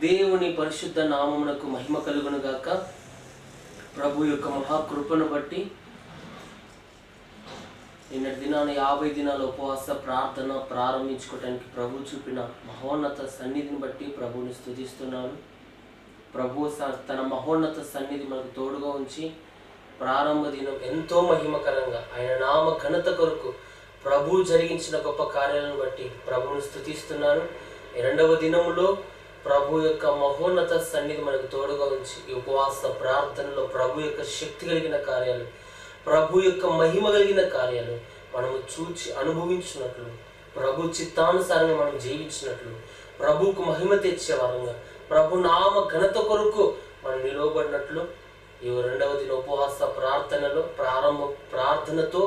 దేవుని పరిశుద్ధ నామమునకు మహిమ కలుగును గాక. ప్రభు యొక్క మహాకృపను బట్టి నిన్నటి దినాన 50 దినాల ఉపవాస ప్రార్థన ప్రారంభించుకోవడానికి ప్రభు చూపిన మహోన్నత సన్నిధిని బట్టి ప్రభువుని స్తుతిస్తున్నాను. ప్రభు తన మహోన్నత సన్నిధి మనకు తోడుగా ఉంచి ప్రారంభ దినం ఎంతో మహిమకరంగా ఆయన నామ ఘనత కొరకు ప్రభు జరిగించిన గొప్ప కార్యాలను బట్టి ప్రభువుని స్తుతిస్తున్నాను. రెండవ దినములో ప్రభు యొక్క మహోన్నత సన్నిధి మనకు తోడుగా ఉంచి ఈ ఉపవాస ప్రార్థనలో ప్రభు యొక్క శక్తి కలిగిన కార్యాలు, ప్రభు యొక్క మహిమ కలిగిన కార్యాలు మనము చూచి అనుభవించినట్లు, ప్రభు చిత్తానుసారంగా మనం జీవించినట్లు, ప్రభువుకు మహిమ తెచ్చే వారంగా ప్రభు నామ ఘనత కొరకు మనం నిలవబడినట్లు ఈ రెండవ దిన ఉపవాస ప్రార్థనలో ప్రార్థనతో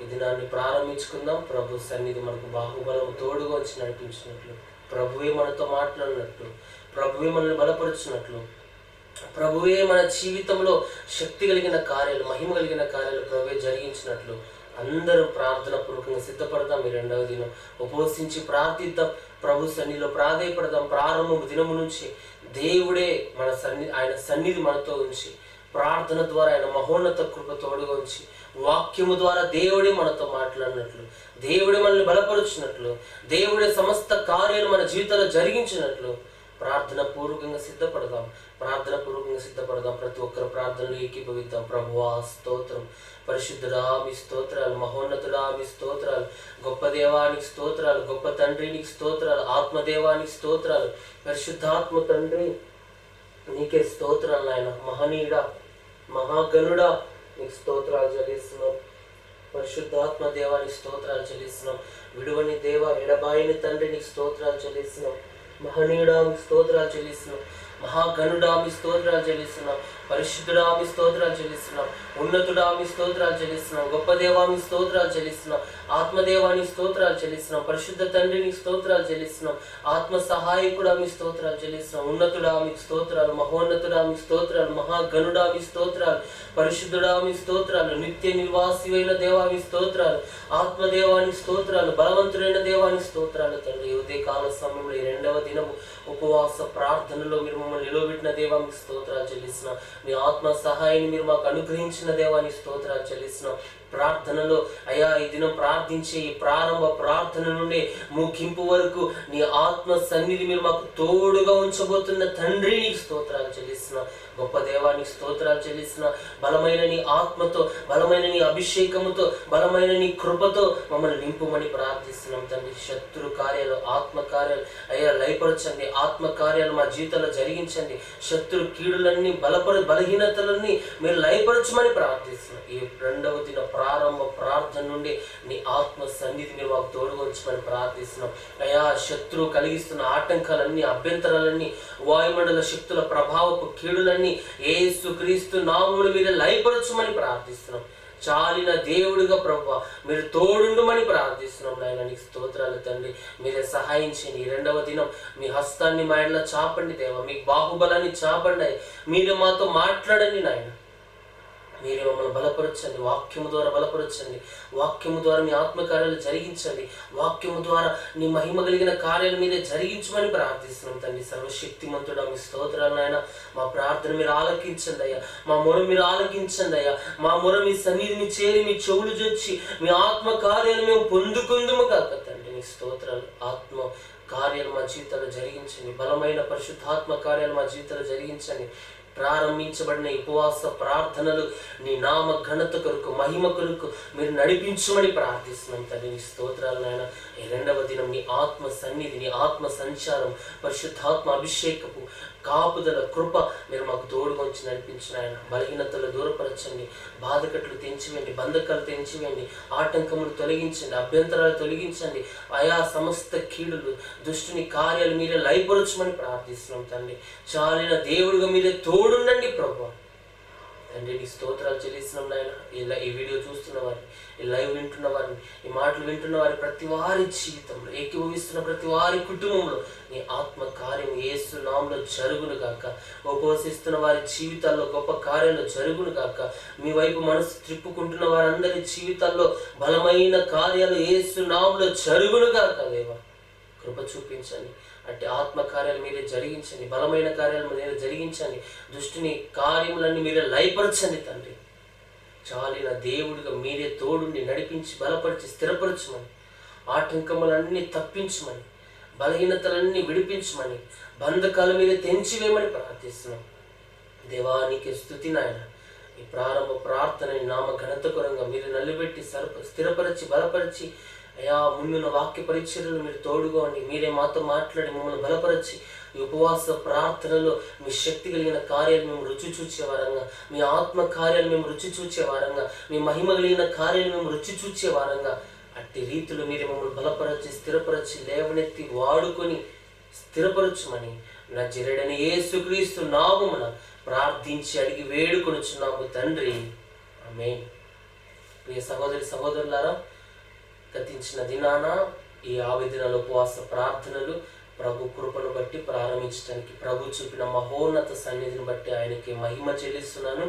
ఈ దినాన్ని ప్రారంభించుకుందాం. ప్రభు సన్నిధి మనకు బాహుబలం తోడుగా వచ్చి నడిపించినట్లు, ప్రభువే మనతో మాట్లాడినట్లు, ప్రభువే మనల్ని బలపరుచున్నట్లు, ప్రభువే మన జీవితంలో శక్తి కలిగిన కార్యాలు, మహిమ కలిగిన కార్యాలు ప్రభువే జరిగించినట్లు అందరూ ప్రార్థన పూర్వకంగా సిద్ధపడదాం. ఈ రెండవ దినం ఉపవసించి ప్రార్థిద్దాం, ప్రభు సన్నిధిలో ప్రాధేయపడదాం. ప్రారంభ దినము నుంచి దేవుడే ఆయన సన్నిధి మనతో ఉంచి ప్రార్థన ద్వారా ఆయన మహోన్నత కృప తోడుగా ఉంచి వాక్యము ద్వారా దేవుడే మనతో మాట్లాడినట్లు, దేవుడే మనల్ని బలపరుచినట్లు, దేవుడే సమస్త కార్యాలు మన జీవితంలో జరిగించినట్లు ప్రార్థన పూర్వకంగా సిద్ధపడదాం. ప్రతి ఒక్కరు ప్రార్థనలు ఏకీభవిద్దాం. ప్రభువా స్తోత్రం, పరిశుద్ధుడా మీ స్తోత్రాలు, మహోన్నతుడా మీ స్తోత్రాలు, గొప్ప దేవానికి స్తోత్రాలు, గొప్ప తండ్రికి స్తోత్రాలు, ఆత్మదేవానికి స్తోత్రాలు, పరిశుద్ధాత్మ తండ్రి నీకే స్తోత్రాలు. నాయన మహనీయుడా మహాగణుడా నీకు స్తోత్రాలు చెల్లిస్తున్నాం. పరిశుద్ధాత్మ దేవానికి స్తోత్రాలు చెల్లిస్తున్నాం. విడువని దేవ ఎడబాయిని తండ్రి నీకు స్తోత్రాలు చెల్లిస్తున్నాం. మహనీయుడా మీ స్తోత్రాలు చెల్లిస్తున్నాం. మహాగణుడా మీ స్తోత్రాలు చెల్లిస్తున్నాం. పరిశుద్ధుడా మీ స్తోత్రాలు చెల్లిస్తున్నాం. ఉన్నతుడా మీ స్తోత్రాలు చెల్లిస్తున్నాం. గొప్ప దేవా మీ స్తోత్రాలు చెల్లిస్తున్నాం. ఆత్మదేవాని స్తోత్రాలు చెల్లిస్తున్నాం. పరిశుద్ధ తండ్రిని స్తోత్రాలు చెల్లిస్తున్నాం. ఆత్మ సహాయకుడా మీ స్తోత్రాలు చెల్లిస్తున్నాం. ఉన్నతుడా మీ స్తోత్రాలు, మహోన్నతుడా మీ స్తోత్రాలు, మహాగణుడా మీ స్తోత్రాలు, పరిశుద్ధుడా మీ స్తోత్రాలు, నిత్య నివాసివైన దేవా మీ స్తోత్రాలు, ఆత్మదేవాని స్తోత్రాలు, బలవంతుడైన దేవాని స్తోత్రాలు. తండ్రి ఉదయ కాల సమయంలో ఈ రెండవ దినము ఉపవాస ప్రార్థనలో మీరు మమ్మల్ని నిలవబెట్టిన దేవా మీకు స్తోత్రాలు చెల్లిస్తున్నాం. మీ ఆత్మ సహాయాన్ని మీరు మాకు అనుగ్రహించిన దేవానికి స్తోత్రాలు చెల్లిస్తున్నాం. ప్రార్థనలో అయ్యా ఈ దినం ప్రార్థించే ఈ ప్రారంభ ప్రార్థన నుండి ముగింపు వరకు నీ ఆత్మ సన్నిధి మీరు మాకు తోడుగా ఉంచబోతున్న తండ్రి నీకు స్తోత్రాలు చెల్లిస్తున్నాం. గొప్ప దేవానికి స్తోత్రాలు చెల్లిస్తున్నా. బలమైన నీ ఆత్మతో, బలమైన నీ అభిషేకముతో, బలమైన నీ కృపతో మమ్మల్ని నింపుమని ప్రార్థిస్తున్నాం తండ్రి. శత్రు కార్యాలు, ఆత్మ కార్యాలు అయ్యా లయపరచండి. ఆత్మ కార్యాలు మా జీవితంలో జరిగించండి. శత్రు కీడులన్నీ బలహీనతలన్నీ మీరు లయపరచమని ప్రార్థిస్తున్నాం. ఈ రెండవ దిన ప్రారంభ ప్రార్థన నుండి నీ ఆత్మ సన్నిధి మీరు మాకు తోడుగా ఉంచమని ప్రార్థిస్తున్నాం. అయ్యా శత్రువు కలిగిస్తున్న ఆటంకాలన్నీ, అభ్యంతరాలన్నీ, వాయుమండల శక్తుల ప్రభావపు కీడులన్నీ యేసుక్రీస్తు నామములో మీరు లయపరచమని ప్రార్థిస్తున్నాం. చాలిన దేవుడిగా ప్రభువా మీరు తోడుండుమని ప్రార్థిస్తున్నాం. నాయన నీకు స్తోత్రాలు తండ్రి. మీరే సహాయం చేయండి. ఈ రెండవ దినం మీ హస్తాన్ని మా ఇంట్లో చాపండి దేవా, మీ బాహుబలాన్ని చాపండి. మీరే మాతో మాట్లాడండి నాయన. మీరే మమ్మల్ని బలపరచండి. వాక్యము ద్వారా బలపరచండి. వాక్యము ద్వారా మీ ఆత్మకార్యాలు జరిగించండి. వాక్యము ద్వారా నీ మహిమ కలిగిన కార్యాలు మీరే జరిగించమని ప్రార్థిస్తున్నాం తండ్రి. సర్వశక్తిమంతుడా మీ స్తోత్రాలు నాయన. మా ప్రార్థన మీరు ఆలకించండి అయ్యా. మా మొర మీరు ఆలకించండి అయ్యా. మా మొర మీ సన్నిధిని చేరి మీ చెవులు చొచ్చి మీ ఆత్మ కార్యాలు మేము పొందుకుందుము కాక తండ్రి. నీ స్తోత్రాలు. ఆత్మ కార్యాలు మా జీవితంలో జరిగించండి. బలమైన పరిశుద్ధాత్మ కార్యాలు మా జీవితంలో జరిగించండి. ప్రారంభించబడిన ఉపవాస ప్రార్థనలు నీ నామ ఘనత కొరకు, మహిమ కొరకు మీరు నడిపించమని ప్రార్థిస్తున్నాం తండ్రి. నీ స్తోత్రాలు నాయన. ఈ రెండవ దినం నీ ఆత్మ సన్నిధి, నీ ఆత్మ సంచారం, పరిశుద్ధాత్మ అభిషేకపు కాపుదల కృప మీరు మాకు తోడుగా ఉంచి నడిపించిన ఆయన. బలహీనతలు దూరపరచండి. బాధకట్లు తెంచివేయండి. బంధకాలు తెంచివేయండి. ఆటంకములు తొలగించండి. అభ్యంతరాలు తొలగించండి. ఆయా సమస్త కీడులు, దుష్టుని కార్యాలు మీరే లయపరచమని ప్రార్థిస్తున్నాం తండ్రి. చాలిన దేవుడిగా మీరే తోడుండండి ప్రభువా తండ్రి. నీ స్తోత్రాలు చెల్లిస్తున్నాం నాయన. ఈ వీడియో చూస్తున్న వారిని, ఈ లైవ్ వింటున్న వారిని, ఈ మాటలు వింటున్న వారి ప్రతి వారి జీవితంలో, ఏకీభవిస్తున్న ప్రతి వారి కుటుంబంలో నీ ఆత్మ కార్యం యేసు నామములో జరుగును గాక. ఉపవసిస్తున్న వారి జీవితాల్లో గొప్ప కార్యాలు జరుగును గాక. మీ వైపు మనసు త్రిప్పుకుంటున్న వారందరి జీవితాల్లో బలమైన కార్యాలు యేసు నామములో జరుగును గాక. దేవా కృప చూపించండి. అట్టి ఆత్మ కార్యాలు మీరే జరిగించండి, బలమైన కార్యాలు మీరే జరిగించండి, దుష్టుని కార్యములన్నీ మీరే లయపరచండి తండ్రి. చాలిన దేవుడిగా మీరే తోడుండి నడిపించి బలపరిచి స్థిరపరచమని, ఆటంకములన్నీ తప్పించమని, బలహీనతలన్నీ విడిపించమని, బంధకాల మీద తెంచివేయమని ప్రార్థిస్తున్నాం. దేవానికి స్తుతి నాయన. ఈ ప్రారంభ ప్రార్థనని నామ ఘనత కొరంగా మీరు నిలబెట్టి స్థిరపరిచి బలపరిచి, అయా ముందున్న వాక్య పరిచర్యలు మీరు తోడుగా ఉండి మీరే మాతో మాట్లాడి మమ్మల్ని బలపరిచి, ఈ ఉపవాస ప్రార్థనలో మీ శక్తి కలిగిన కార్యాలు మేము రుచి చూచే వారంగా, మీ ఆత్మ కార్యాలు మేము రుచి చూచే వారంగా, మీ మహిమ కలిగిన కార్యాలు మేము రుచి చూచే వారంగా, అట్టి రీతిలో మీరు మమ్మల్ని బలపరచి స్థిరపరచి లేవనెత్తి వాడుకొని స్థిరపరచమని నజరేయుడైన యేసుక్రీస్తు నామమున ప్రార్థించి అడిగి వేడుకొనుచున్నాము తండ్రి, ఆమేన్. ప్రియ సహోదరి సహోదరులారా, గతించిన దినాన ఈ 50 దినాల ఉపవాస ప్రార్థనలు ప్రభు కృపను బట్టి ప్రారంభించడానికి, ప్రభు చూపిన మహోన్నత సన్నిధిని బట్టి ఆయనకి మహిమ చెల్లిస్తున్నాను.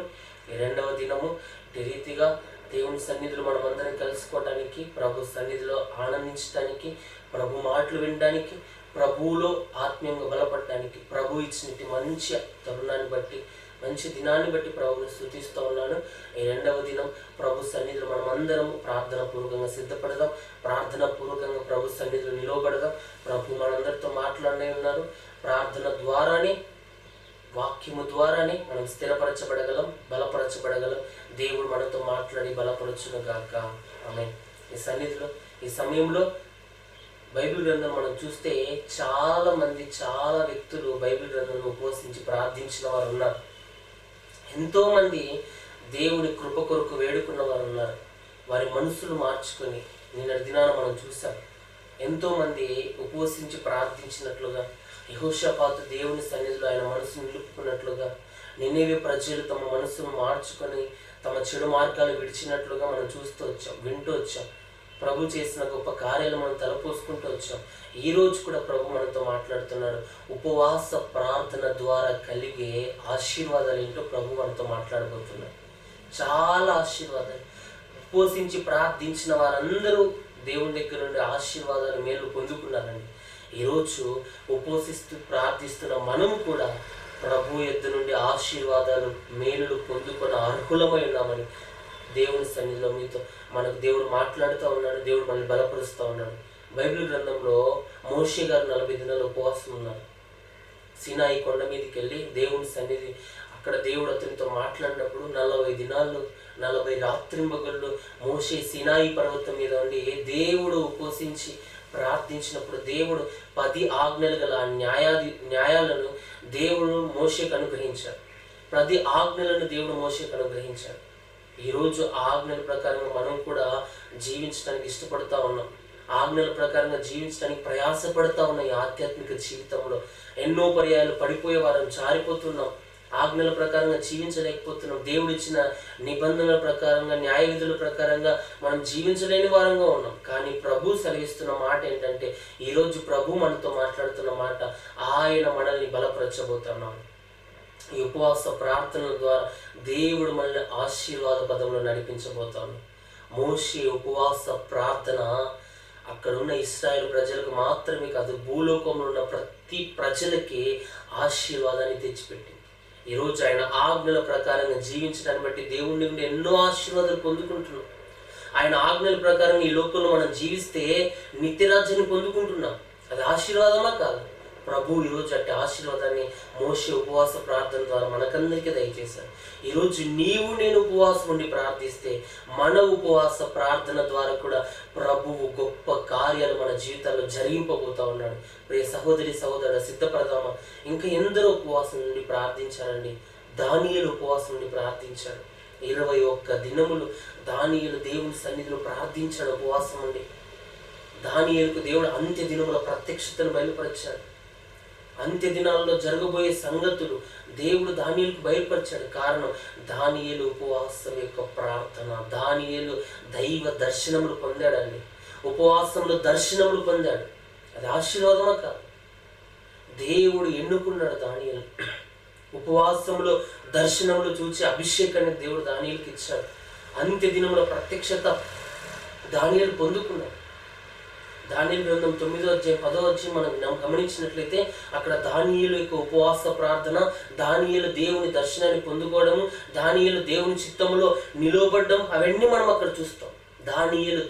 ఈ 2వ దినము ఈ రీతిగా దేవుని సన్నిధిలో మనం అందరం కలుసుకోవడానికి, ప్రభు సన్నిధిలో ఆనందించడానికి, ప్రభు మాటలు వినడానికి, ప్రభువులో ఆత్మీయంగా బలపడటానికి ప్రభు ఇచ్చినట్టు మంచి తరుణాన్ని బట్టి, మంచి దినాన్ని బట్టి ప్రభువుని స్తుతిస్తూ ఉన్నాను. ఈ 2వ దినం ప్రభు సన్నిధిలో మనం అందరం ప్రార్థన పూర్వకంగా సిద్ధపడదాం, ప్రార్థన పూర్వకంగా ప్రభు సన్నిధిలో నిలవబడదాం. ప్రభు మనందరితో మాట్లాడనే ఉన్నారు. ప్రార్థన ద్వారానే, వాక్యము ద్వారానే మనం స్థిరపరచబడగలం, బలపరచబడగలం. దేవుడు మనతో మాట్లాడి బలపరచును గాక. ఆమేన్. ఈ సన్నిధిలో ఈ సమయంలో బైబిల్ గ్రంథం మనం చూస్తే చాలా మంది, చాలా వ్యక్తులు బైబిల్ గ్రంథంలో ఉపవసించి ప్రార్థించిన వారు ఉన్నారు. ఎంతోమంది దేవుని కృప కొరకు వేడుకున్న వారు ఉన్నారు. వారి మనసులు మార్చుకొని నిన్నటి దినాన మనం చూసాం. ఎంతోమంది ఉపవసించి ప్రార్థించినట్లుగా, యెహోషాపాతు దేవుని సన్నిధిలో ఆయన మనసును నిలుపుకున్నట్లుగా, నినెవె ప్రజలు తమ మనసును మార్చుకొని తమ చెడు మార్గాలు విడిచినట్లుగా మనం చూస్తూ వచ్చాం, వింటూ వచ్చాం. ప్రభు చేసిన గొప్ప కార్యాలు మనం తలపోసుకుంటూ వచ్చాం. ఈరోజు కూడా ప్రభు మనతో మాట్లాడుతున్నాడు. ఉపవాస ప్రార్థన ద్వారా కలిగే ఆశీర్వాదాలు ఏంటో ప్రభు మనతో మాట్లాడబోతున్నాడు. చాలా ఆశీర్వాదాలు. ఉపవసించి ప్రార్థించిన వారందరూ దేవుని దగ్గర నుండి ఆశీర్వాదాలు మేలు పొందుకున్నారండి. ఈరోజు ఉపవసిస్తూ ప్రార్థిస్తున్న మనం కూడా ప్రభు యొద్ద నుండి ఆశీర్వాదాలు మేలులు పొందుకున్న అర్హులమై ఉన్నామని దేవుని సన్నిధిలో మీతో మనకు దేవుడు మాట్లాడుతూ ఉన్నాడు. దేవుడు మనల్ని బలపరుస్తూ ఉన్నాడు. బైబిల్ గ్రంథంలో మోషే గారు 40 దినాలు ఉపవాసం ఉన్నారు. సినాయి కొండ మీదకి వెళ్ళి దేవుని సన్నిధి, అక్కడ దేవుడు అతనితో మాట్లాడినప్పుడు 40 దినాలు 40 రాత్రింబగళ్ళు మోషే సినాయి పర్వతం మీద ఉండి దేవుడు ఉపవసించి ప్రార్థించినప్పుడు దేవుడు 10 ఆజ్ఞలు గల న్యాయాలను దేవుడు మోషేకు అనుగ్రహించాడు. 10 ఆజ్ఞలను దేవుడు మోషేకు అనుగ్రహించాడు. ఈరోజు ఆజ్ఞల ప్రకారంగా మనం కూడా జీవించడానికి ఇష్టపడుతూ ఉన్నాం. ఆజ్ఞల ప్రకారంగా జీవించడానికి ప్రయాసపడుతూ ఉన్నాం. ఈ ఆధ్యాత్మిక జీవితంలో ఎన్నో పర్యాయాలు పడిపోయే వారం జారిపోతున్నాం. ఆజ్ఞల ప్రకారంగా జీవించలేకపోతున్నాం. దేవుడిచ్చిన నిబంధనల ప్రకారంగా, న్యాయ విధుల ప్రకారంగా మనం జీవించలేని వారంగా ఉన్నాం. కానీ ప్రభు సెలవిస్తున్న మాట ఏంటంటే, ఈరోజు ప్రభు మనతో మాట్లాడుతున్న మాట, ఆయన మనల్ని బలపరచబోతున్నాడు. ఈ ఉపవాస ప్రార్థనల ద్వారా దేవుడు మనల్ని ఆశీర్వాద పదంలో నడిపించబోతాడు. మోషే ఉపవాస ప్రార్థన అక్కడున్న ఇశ్రాయేలు ప్రజలకు మాత్రమే కాదు, భూలోకంలో ఉన్న ప్రతి ప్రజలకి ఆశీర్వాదాన్ని తెచ్చిపెట్టింది. ఈరోజు ఆయన ఆజ్ఞల ప్రకారంగా జీవించడాన్ని బట్టి దేవుడి నుండి ఎన్నో ఆశీర్వాదాలు పొందుకుంటున్నాం. ఆయన ఆజ్ఞల ప్రకారం ఈ లోకంలో మనం జీవిస్తే నిత్యరాజ్యాన్ని పొందుకుంటున్నాం. అది ఆశీర్వాదమా కాదు? ప్రభు ఈరోజు అట్టి ఆశీర్వాదాన్ని మోషే ఉపవాస ప్రార్థన ద్వారా మనకందరికీ దయచేశాడు. ఈరోజు నీవు నేను ఉపవాసం ఉండి ప్రార్థిస్తే, మన ఉపవాస ప్రార్థన ద్వారా కూడా ప్రభువు గొప్ప కార్యాలు మన జీవితాల్లో జరిగింపబోతా ఉన్నాడు. ప్రియ సహోదరి సహోదరుడు, సిద్ధపడదామా? ఇంకా ఎందరో ఉపవాసం నుండి ప్రార్థించారండి. దానియేలు ఉపవాసం నుండి ప్రార్థించాడు. 21 దినములు దానియేలు దేవుని సన్నిధిలో ప్రార్థించాడు ఉపవాసం ఉండి. దానియేలుకు దేవుడు అంత్య దినముల ప్రత్యక్షతను బయలుపరిచాడు. అంత్య దినాల్లో జరగబోయే సంగతులు దేవుడు దానియేలుకు బయలుపరిచాడు. కారణం దానియేలు ఉపవాసం యొక్క ప్రార్థన. దానియేలు దైవ దర్శనములు పొందాడండి. ఉపవాసంలో దర్శనములు పొందాడు. అది ఆశీర్వాదమా కాదు? దేవుడు ఎన్నుకున్నాడు దానియేలు. ఉపవాసంలో దర్శనములు చూసి అభిషేకాన్ని దేవుడు దానియేలుకి ఇచ్చాడు. అంత్య దినముల ప్రత్యక్షత దానియేలు పొందుకున్నాడు. దానియేలు గ్రంథం 9వ అధ్యాయం 10వ అధ్యాయం మనం గమనించినట్లయితే అక్కడ దానియేలు యొక్క ఉపవాస ప్రార్థన, దానియేలు దేవుని దర్శనాన్ని పొందుకోవడము, దానియేలు దేవుని చిత్తములో నిలవబడ్డం, అవన్నీ మనం అక్కడ చూస్తాం. దానియేలు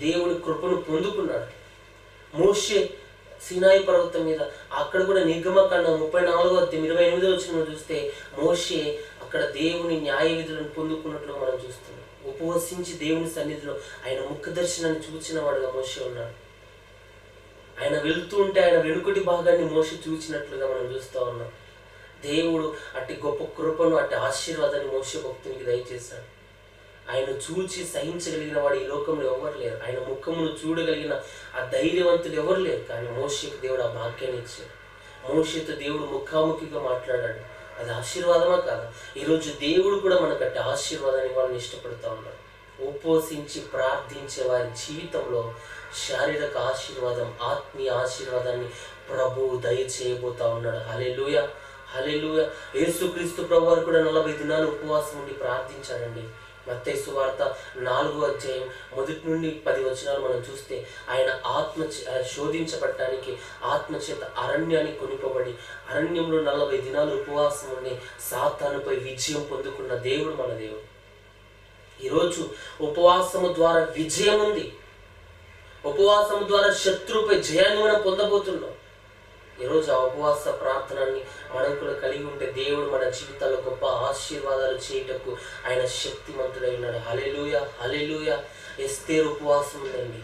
దేవుని కృపను పొందుకున్నాడు. మోషే సీనాయి పర్వతం మీద, అక్కడ కూడా నిర్గమకాండం 34వ అధ్యాయం 28వ వచనం చూస్తే మోషే అక్కడ దేవుని న్యాయ విధులను పొందుకున్నట్లు మనం చూస్తున్నాం. ఉపవసించి దేవుని సన్నిధిలో ఆయన ముఖ దర్శనాన్ని చూచిన వాడుగా మోషే ఉన్నాడు. ఆయన వెళుతూ ఉంటే ఆయన వెనుకటి భాగాన్ని మోషే చూచినట్లుగా మనం చూస్తూ ఉన్నాం. దేవుడు అట్టి గొప్ప కృపను, అట్టి ఆశీర్వాదాన్ని మోషే భక్తునికి దయచేశాడు. ఆయన చూచి సహించగలిగిన వాడు ఈ లోకంలో ఎవరు లేరు. ఆయన ముఖమును చూడగలిగిన ఆ ధైర్యవంతులు ఎవరు లేరు. కానీ మోషేకు దేవుడు ఆ భాగ్యాన్ని ఇచ్చాడు. మోషేతో దేవుడు ముఖాముఖిగా మాట్లాడాడు. అది ఆశీర్వాదమా కాదా? ఈరోజు దేవుడు కూడా మనకట్టి ఆశీర్వాదాన్ని వాళ్ళని ఇష్టపడుతూ ఉన్నాడు. ఉపవసించి ప్రార్థించే వారి జీవితంలో శారీరక ఆశీర్వాదం, ఆత్మీయ ఆశీర్వాదాన్ని ప్రభువు దయచేయబోతా ఉన్నాడు. హల్లెలూయా, హల్లెలూయా. యేసుక్రీస్తు ప్రభు వారు కూడా 40 దినాలు ఉపవాసం ఉండి ప్రార్థించాడండి. మత్తయి సువార్త 4వ అధ్యాయం 1 నుండి 10 వచనాలు మనం చూస్తే ఆయన శోధించబడటానికి ఆత్మచేత అరణ్యానికి కొనిపోబడి అరణ్యంలో 40 దినాలు ఉపవాసం ఉండి సాతానుపై విజయం పొందుకున్న దేవుడు మన దేవుడు. ఈరోజు ఉపవాసము ద్వారా విజయం ఉంది. ఉపవాసము ద్వారా శత్రువుపై జయాన్ని మనం పొందబోతున్నాం. ఈరోజు ఆ ఉపవాస ప్రార్థనని మనం కూడా కలిగి ఉంటే దేవుడు మన జీవితాల్లో గొప్ప ఆశీర్వాదాలు చేయటకు ఆయన శక్తిమంతుడై ఉన్నాడు. హల్లెలూయా, హల్లెలూయా. ఎస్తేరు ఉపవాసం ఉందండి,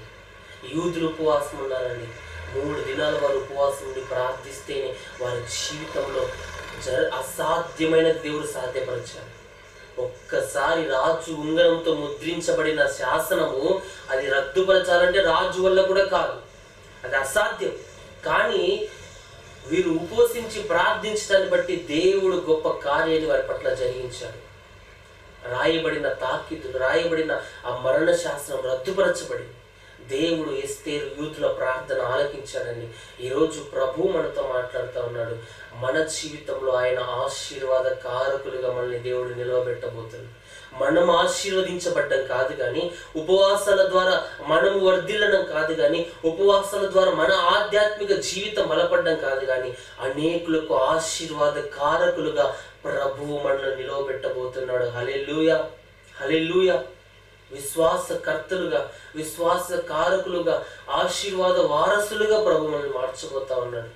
యూదులు ఉపవాసం ఉన్నారండి. 3 దినాలు వారు ఉపవాసం ఉండి ప్రార్థిస్తేనే వారి జీవితంలో అసాధ్యమైన దేవుడు సాధ్యపరిచారు. ఒక్కసారి రాజు ఉంగరంతో ముద్రించబడిన శాసనము అది రద్దుపరచాలంటే రాజు వల్ల కూడా కాదు, అది అసాధ్యం. కానీ వీరు ఉపవసించి ప్రార్థించడాన్ని బట్టి దేవుడు గొప్ప కార్యాన్ని వారి పట్ల జరిగించాడు. రాయబడిన తాకీదులు, రాయబడిన ఆ మరణ శాసనం రద్దుపరచబడింది. దేవుడు ఎస్తేరు యూతుల ప్రార్థన ఆలకించాడని ఈరోజు ప్రభు మనతో మాట్లాడుతూ ఉన్నాడు. మన జీవితంలో ఆయన ఆశీర్వాద కారకులుగా మనల్ని దేవుడు నిలవబెట్టబోతున్నాడు. మనం ఆశీర్వదించబడ్డం కాదు కానీ, ఉపవాసాల ద్వారా మనము వర్ధిల్లడం కాదు కానీ, ఉపవాసాల ద్వారా మన ఆధ్యాత్మిక జీవితం బలపడడం కాదు కానీ, అనేకులకు ఆశీర్వాద కారకులుగా ప్రభువు మనల్ని నిలవబెట్టబోతున్నాడు. హల్లెలూయా, హల్లెలూయా. విశ్వాసకర్తలుగా, విశ్వాస కారకులుగా, ఆశీర్వాద వారసులుగా ప్రభు మనల్ని మార్చబోతా ఉన్నాడు.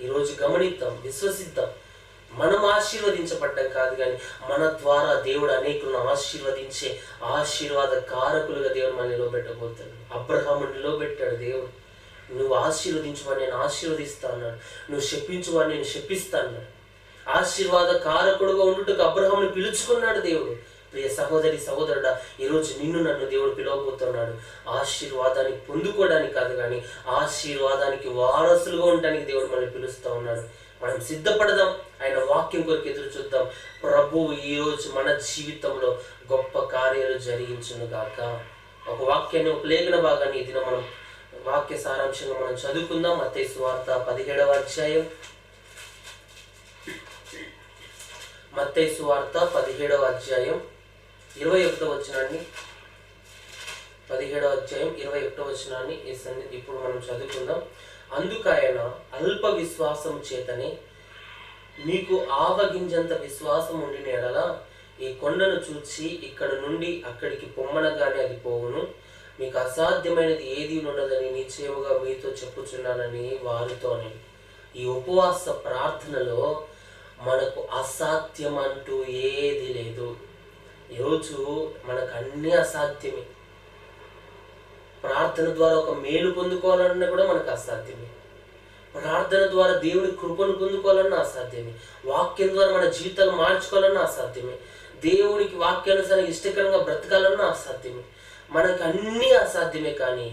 ఈరోజు గమనిద్దాం, విశ్వసిద్దాం. మనం ఆశీర్వదించబడ్డం కాదు కానీ మన ద్వారా దేవుడు అనేకులను ఆశీర్వదించే ఆశీర్వాద కారకులుగా దేవుడు మనల్ని నిలబెట్టబోతాడు. అబ్రహాముని నిలబెట్టాడు దేవుడు. నువ్వు ఆశీర్వదించువాడిని నేను ఆశీర్వదిస్తా అన్నాడు, నువ్వు శపించువాడిని నేను శపిస్తా అన్నాడు. ఆశీర్వాద కారకుడుగా ఉండుటకు అబ్రహాముని పిలుచుకున్నాడు దేవుడు. ప్రియ సహోదరి సహోదరుడా, ఈరోజు నిన్ను నన్ను దేవుడు పిలవబోతున్నాడు. ఆశీర్వాదాన్ని పొందుకోవడానికి కాదు కానీ ఆశీర్వాదానికి వారసులుగా ఉండడానికి దేవుడు మనల్ని పిలుస్తూ ఉన్నాడు. మనం సిద్ధపడదాం, ఆయన వాక్యం కొరకు ఎదురు చూద్దాం. ప్రభువు ఈరోజు మన జీవితంలో గొప్ప కార్యాలు జరిగించును గాక. ఒక వాక్యాన్ని, ఒక లేఖన భాగాన్ని ఇది మనం వాక్య సారాంశంగా మనం చదువుకుందాం. మత్తయి సువార్త 17వ అధ్యాయం, మత్తయి సువార్త 17వ అధ్యాయం 21వ వచనాన్ని, 17వ అధ్యాయం 21వ వచనాన్ని ఇప్పుడు మనం చదువుకుందాం. అందుకైన అల్ప విశ్వాసం చేతనే మీకు ఆవగింజంత విశ్వాసం ఉండిన ఎడల ఈ కొండను చూచి ఇక్కడ నుండి అక్కడికి పొమ్మనగానే అది పోవును. మీకు అసాధ్యమైనది ఏది ఉండదని నిశ్చయముగా మీతో చెప్పుచున్నానని వారితోనే. ఈ ఉపవాస ప్రార్థనలో మనకు అసాధ్యం అంటూ ఏది లేదు. ఈరోజు మనకు అన్నీ అసాధ్యమే. ప్రార్థన ద్వారా ఒక మేలు పొందుకోవాలన్నా కూడా మనకు అసాధ్యమే. ప్రార్థన ద్వారా దేవుడి కృపను పొందుకోవాలన్నా అసాధ్యమే. వాక్యం ద్వారా మన జీవితాలు మార్చుకోవాలన్నా అసాధ్యమే. దేవునికి వాక్యానుసారం ఇష్టకరంగా బ్రతకాలన్నా అసాధ్యమే. మనకు అన్నీ అసాధ్యమే. కానీ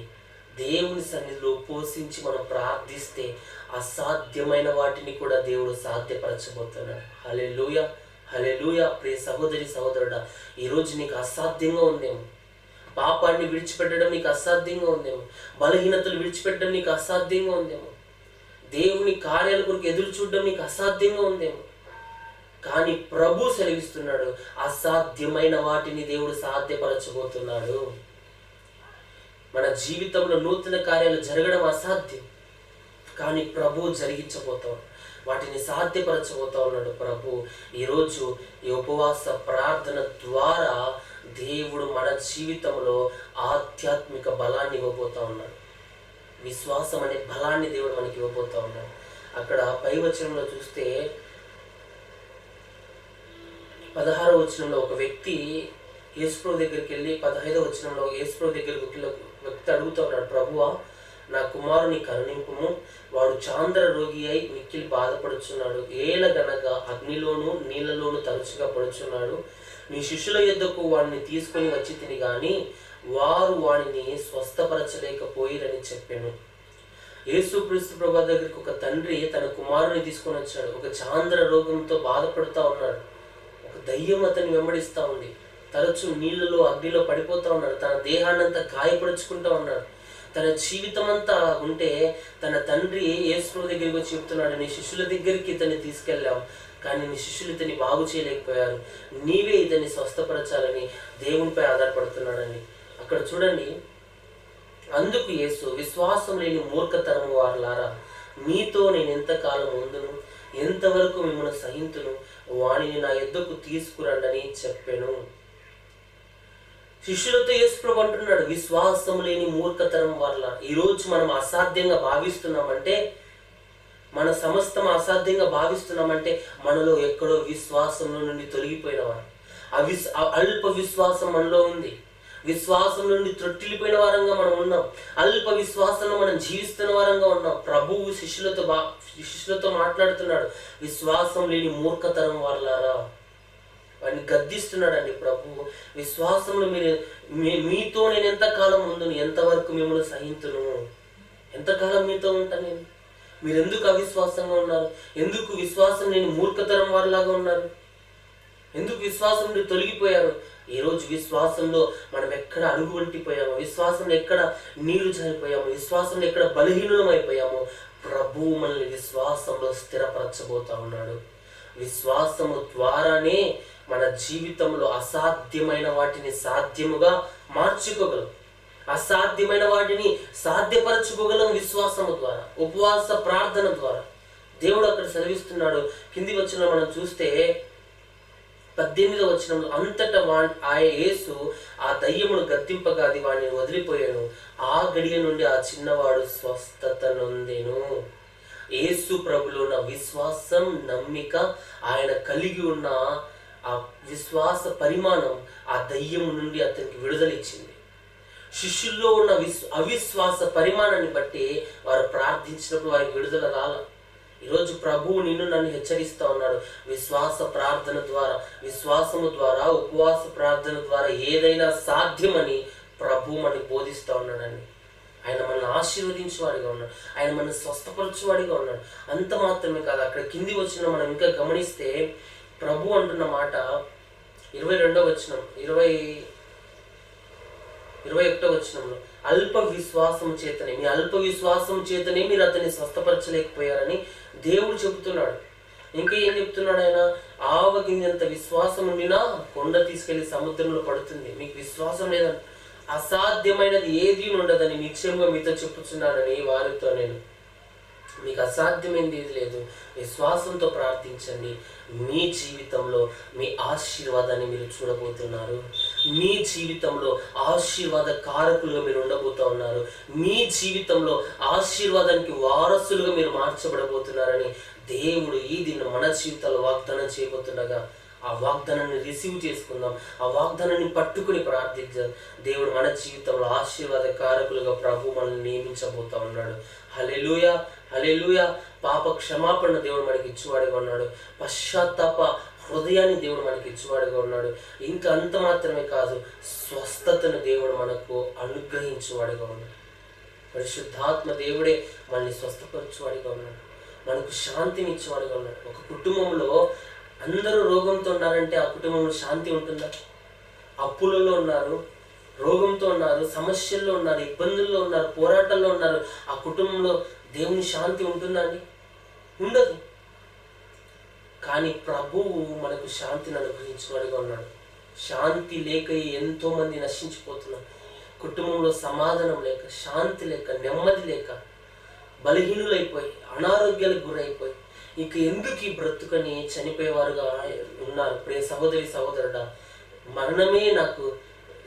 దేవుని సన్నిధిలో ఉపవసించి మనం ప్రార్థిస్తే అసాధ్యమైన వాటిని కూడా దేవుడు సాధ్యపరచబోతున్నాడు. హల్లెలూయా, హల్లెలూయా. ప్రియ సహోదరి సహోదరుడా, ఈరోజు నీకు అసాధ్యంగా ఉందేమో, పాపాన్ని విడిచిపెట్టడం నీకు అసాధ్యంగా ఉందేమో, బలహీనతలు విడిచిపెట్టడం నీకు అసాధ్యంగా ఉందేమో, దేవుని కార్యాల కొరకు ఎదురు చూడడం నీకు అసాధ్యంగా ఉందేమో. కానీ ప్రభు సెలవిస్తున్నాడు, అసాధ్యమైన వాటిని దేవుడు సాధ్యపరచబోతున్నాడు. మన జీవితంలో నూతన కార్యాలు జరగడం అసాధ్యం, కానీ ప్రభు జరిగించబోతాం, వాటిని సాధ్యపరచబోతా ఉన్నాడు ప్రభు. ఈరోజు ఈ ఉపవాస ప్రార్థన ద్వారా దేవుడు మన జీవితంలో ఆధ్యాత్మిక బలాన్ని ఇవ్వబోతా ఉన్నాడు. విశ్వాసం అనే బలాన్ని దేవుడు మనకి ఇవ్వబోతా ఉన్నాడు. అక్కడ పై వచనంలో చూస్తే 16వ వచనంలో ఒక వ్యక్తి యేసుప్రభు దగ్గరికి వెళ్ళి 15వ వచనంలో యేసుప్రభు దగ్గరికి వ్యక్తి అడుగుతూ ఉన్నాడు, ప్రభువా నా కుమారుని కరుణింపుము, వాడు చాంద్ర రోగి అయి మిక్కిలి బాధపడుచున్నాడు, ఏలగనగా అగ్నిలోను నీళ్ళలోను తరచుగా పడుచున్నాడు, నీ శిష్యుల యొద్దకు వాడిని తీసుకొని వచ్చి తిని గాని వారు వాడిని స్వస్థపరచలేకపోయిరని చెప్పాను. యేసుక్రీస్తు ప్రభు దగ్గరికి ఒక తండ్రి తన కుమారుని తీసుకొని వచ్చాడు. ఒక చాంద్ర రోగంతో బాధపడుతూ ఉన్నాడు. ఒక దయ్యం అతన్ని వెంబడిస్తూ ఉంది. తరచు నీళ్ళలో అగ్నిలో పడిపోతూ ఉన్నాడు. తన దేహాన్నంతా గాయపరుచుకుంటూ ఉన్నాడు. తన జీవితం అంతా ఉంటే తన తండ్రి యేసు దగ్గరికి వచ్చి చెప్తున్నాడు, నీ శిష్యుల దగ్గరికి ఇతన్ని తీసుకెళ్ళాం, కానీ నీ శిష్యులు ఇతన్ని బాగు చేయలేకపోయారు, నీవే ఇతన్ని స్వస్థపరచాలని దేవునిపై ఆధారపడుతున్నాడని. అక్కడ చూడండి, అందుకు యేసు, విశ్వాసం లేని మూర్ఖతరం వారులారా, మీతో నేను ఎంతకాలం ఉందును, ఎంతవరకు మిమ్మల్ని సహింతును, వాణిని నా యొద్దకు తీసుకురండని చెప్పాను. శిష్యులతో యేసుప్రభు అంటున్నాడు, విశ్వాసం లేని మూర్ఖతరం వల్ల. ఈరోజు మనం అసాధ్యంగా భావిస్తున్నామంటే, మన సమస్తం అసాధ్యంగా భావిస్తున్నామంటే మనలో ఎక్కడో విశ్వాసంలో నుండి తొలగిపోయినవారు. అల్ప విశ్వాసం మనలో ఉంది. విశ్వాసం నుండి త్రొట్టిల్లిపోయిన వారంగా మనం ఉన్నాం. అల్ప విశ్వాసంలో మనం జీవిస్తున్న వారంగా ఉన్నాం. ప్రభువు శిష్యులతో మాట్లాడుతున్నాడు, విశ్వాసం లేని మూర్ఖతరం వాళ్ళారా. వాడిని గద్దిస్తున్నాడండి ప్రభు. విశ్వాసంలో మీతో నేను ఎంతకాలం ఉందును, ఎంతవరకు మిమ్మల్ని సహింతును, ఎంతకాలం మీతో ఉంటాను నేను, మీరు ఎందుకు అవిశ్వాసంగా ఉన్నారు, ఎందుకు విశ్వాసం లేని మూర్ఖతరం వారిలాగా ఉన్నారు, ఎందుకు విశ్వాసం నుండి తొలగిపోయారు. ఈరోజు విశ్వాసంలో మనం ఎక్కడ అడుగు వంటిపోయామో, విశ్వాసంలో ఎక్కడ నీరు జారిపోయామో, విశ్వాసంలో ఎక్కడ బలహీనం అయిపోయామో, ప్రభువు మనల్ని విశ్వాసంలో స్థిరపరచబోతా ఉన్నాడు. విశ్వాసము ద్వారానే మన జీవితంలో అసాధ్యమైన వాటిని సాధ్యముగా మార్చుకోగలం, అసాధ్యమైన వాటిని సాధ్యపరచుకోగలం విశ్వాసము ద్వారా, ఉపవాస ప్రార్థన ద్వారా. దేవుడు అక్కడ సెలవిస్తున్నాడు. కింది వచనం మనం చూస్తే 18వ వచనంలో, అంతటా యేసు ఆ దయ్యమును గద్దింపగా అది వాడిని వదిలిపోయాను. ఆ గడియ నుండి ఆ చిన్నవాడు స్వస్థత నొందెను. యేసు ప్రభులో ఉన్న విశ్వాసం, నమ్మిక, ఆయన కలిగి ఉన్న ఆ విశ్వాస పరిమాణం ఆ దయ్యం నుండి అతనికి విడుదల ఇచ్చింది. శిష్యుల్లో ఉన్న అవిశ్వాస పరిమాణాన్ని బట్టి వారు ప్రార్థించినప్పుడు వారికి విడుదల రాల. ఈరోజు ప్రభువు నిన్ను నన్ను హెచ్చరిస్తూ ఉన్నాడు. విశ్వాస ప్రార్థన ద్వారా, విశ్వాసము ద్వారా, ఉపవాస ప్రార్థన ద్వారా ఏదైనా సాధ్యమని ప్రభు మనకి బోధిస్తూ ఉన్నాడని. ఆయన మనల్ని ఆశీర్వదించేవాడిగా ఉన్నాడు, ఆయన మనల్ని స్వస్థపరచువాడిగా ఉన్నాడు. అంత మాత్రమే కాదు, అక్కడ కింది వచ్చిన మనం ఇంకా గమనిస్తే ప్రభు అంటున్న మాట 22వ వచనం, 21వ వచనంలో, అల్ప విశ్వాసం చేతనే, మీ అల్ప విశ్వాసం చేతనే మీరు అతన్ని స్వస్థపరచలేకపోయారని దేవుడు చెబుతున్నాడు. ఇంకా ఏం చెప్తున్నాడు ఆయన, ఆవగింజంత విశ్వాసం ఉండినా కొండ తీసుకెళ్లి సముద్రంలో పడుతుంది. మీకు విశ్వాసం లేదని, అసాధ్యమైనది ఏది ఉండదని నిశ్చయంగా మీతో చెప్పుచున్నానని వారితో నేను. మీకు అసాధ్యమైనది ఏది లేదు. విశ్వాసంతో ప్రార్థించండి. మీ జీవితంలో మీ ఆశీర్వాదాన్ని మీరు చూడబోతున్నారు. మీ జీవితంలో ఆశీర్వాద కారకులుగా మీరు ఉండబోతూ ఉన్నారు. మీ జీవితంలో ఆశీర్వాదానికి వారసులుగా మీరు మార్చబడబోతున్నారని దేవుడు ఈ దిన మన జీవితాల్లో వాగ్దానం చేయబోతుండగా, ఆ వాగ్దానాన్ని రిసీవ్ చేసుకుందాం, ఆ వాగ్దానాన్ని పట్టుకుని ప్రార్థిద్దాం. దేవుడు మన జీవితంలో ఆశీర్వాద కారకులుగా ప్రభు మనల్ని నియమించబోతా ఉన్నాడు. హల్లెలూయా, హల్లెలూయా. పాప క్షమాపణ దేవుడు మనకి ఇచ్చేవాడిగా ఉన్నాడు. పశ్చాత్తాప హృదయాన్ని దేవుడు మనకి ఇచ్చేవాడిగా ఉన్నాడు. ఇంకా అంత మాత్రమే కాదు, స్వస్థతను దేవుడు మనకు అనుగ్రహించేవాడిగా ఉన్నాడు. పరిశుద్ధాత్మ దేవుడే మనల్ని స్వస్థపరచేవాడిగా ఉన్నాడు, మనకు శాంతిని ఇచ్చేవాడిగా ఉన్నాడు. ఒక కుటుంబంలో అందరూ రోగంతో ఉన్నారంటే ఆ కుటుంబంలో శాంతి ఉంటుందా? అప్పులలో ఉన్నారు, రోగంతో ఉన్నారు, సమస్యల్లో ఉన్నారు, ఇబ్బందుల్లో ఉన్నారు, పోరాటాల్లో ఉన్నారు, ఆ కుటుంబంలో దేవుని శాంతి ఉంటుందా అండి? ఉండదు. కానీ ప్రభువు మనకు శాంతిని అనుగ్రహించేవాడిగా ఉన్నాడు. శాంతి లేక ఎంతో మంది నశించిపోతున్నారు. కుటుంబంలో సమాధానం లేక, శాంతి లేక, నెమ్మది లేక, బలహీనులైపోయి, అనారోగ్యాలకు గురైపోయి ఇక ఎందుకు ఈ బ్రతుకని చనిపోయేవారుగా ఉన్నారు. ప్రియ సహోదరి సహోదరుడా, మరణమే నాకు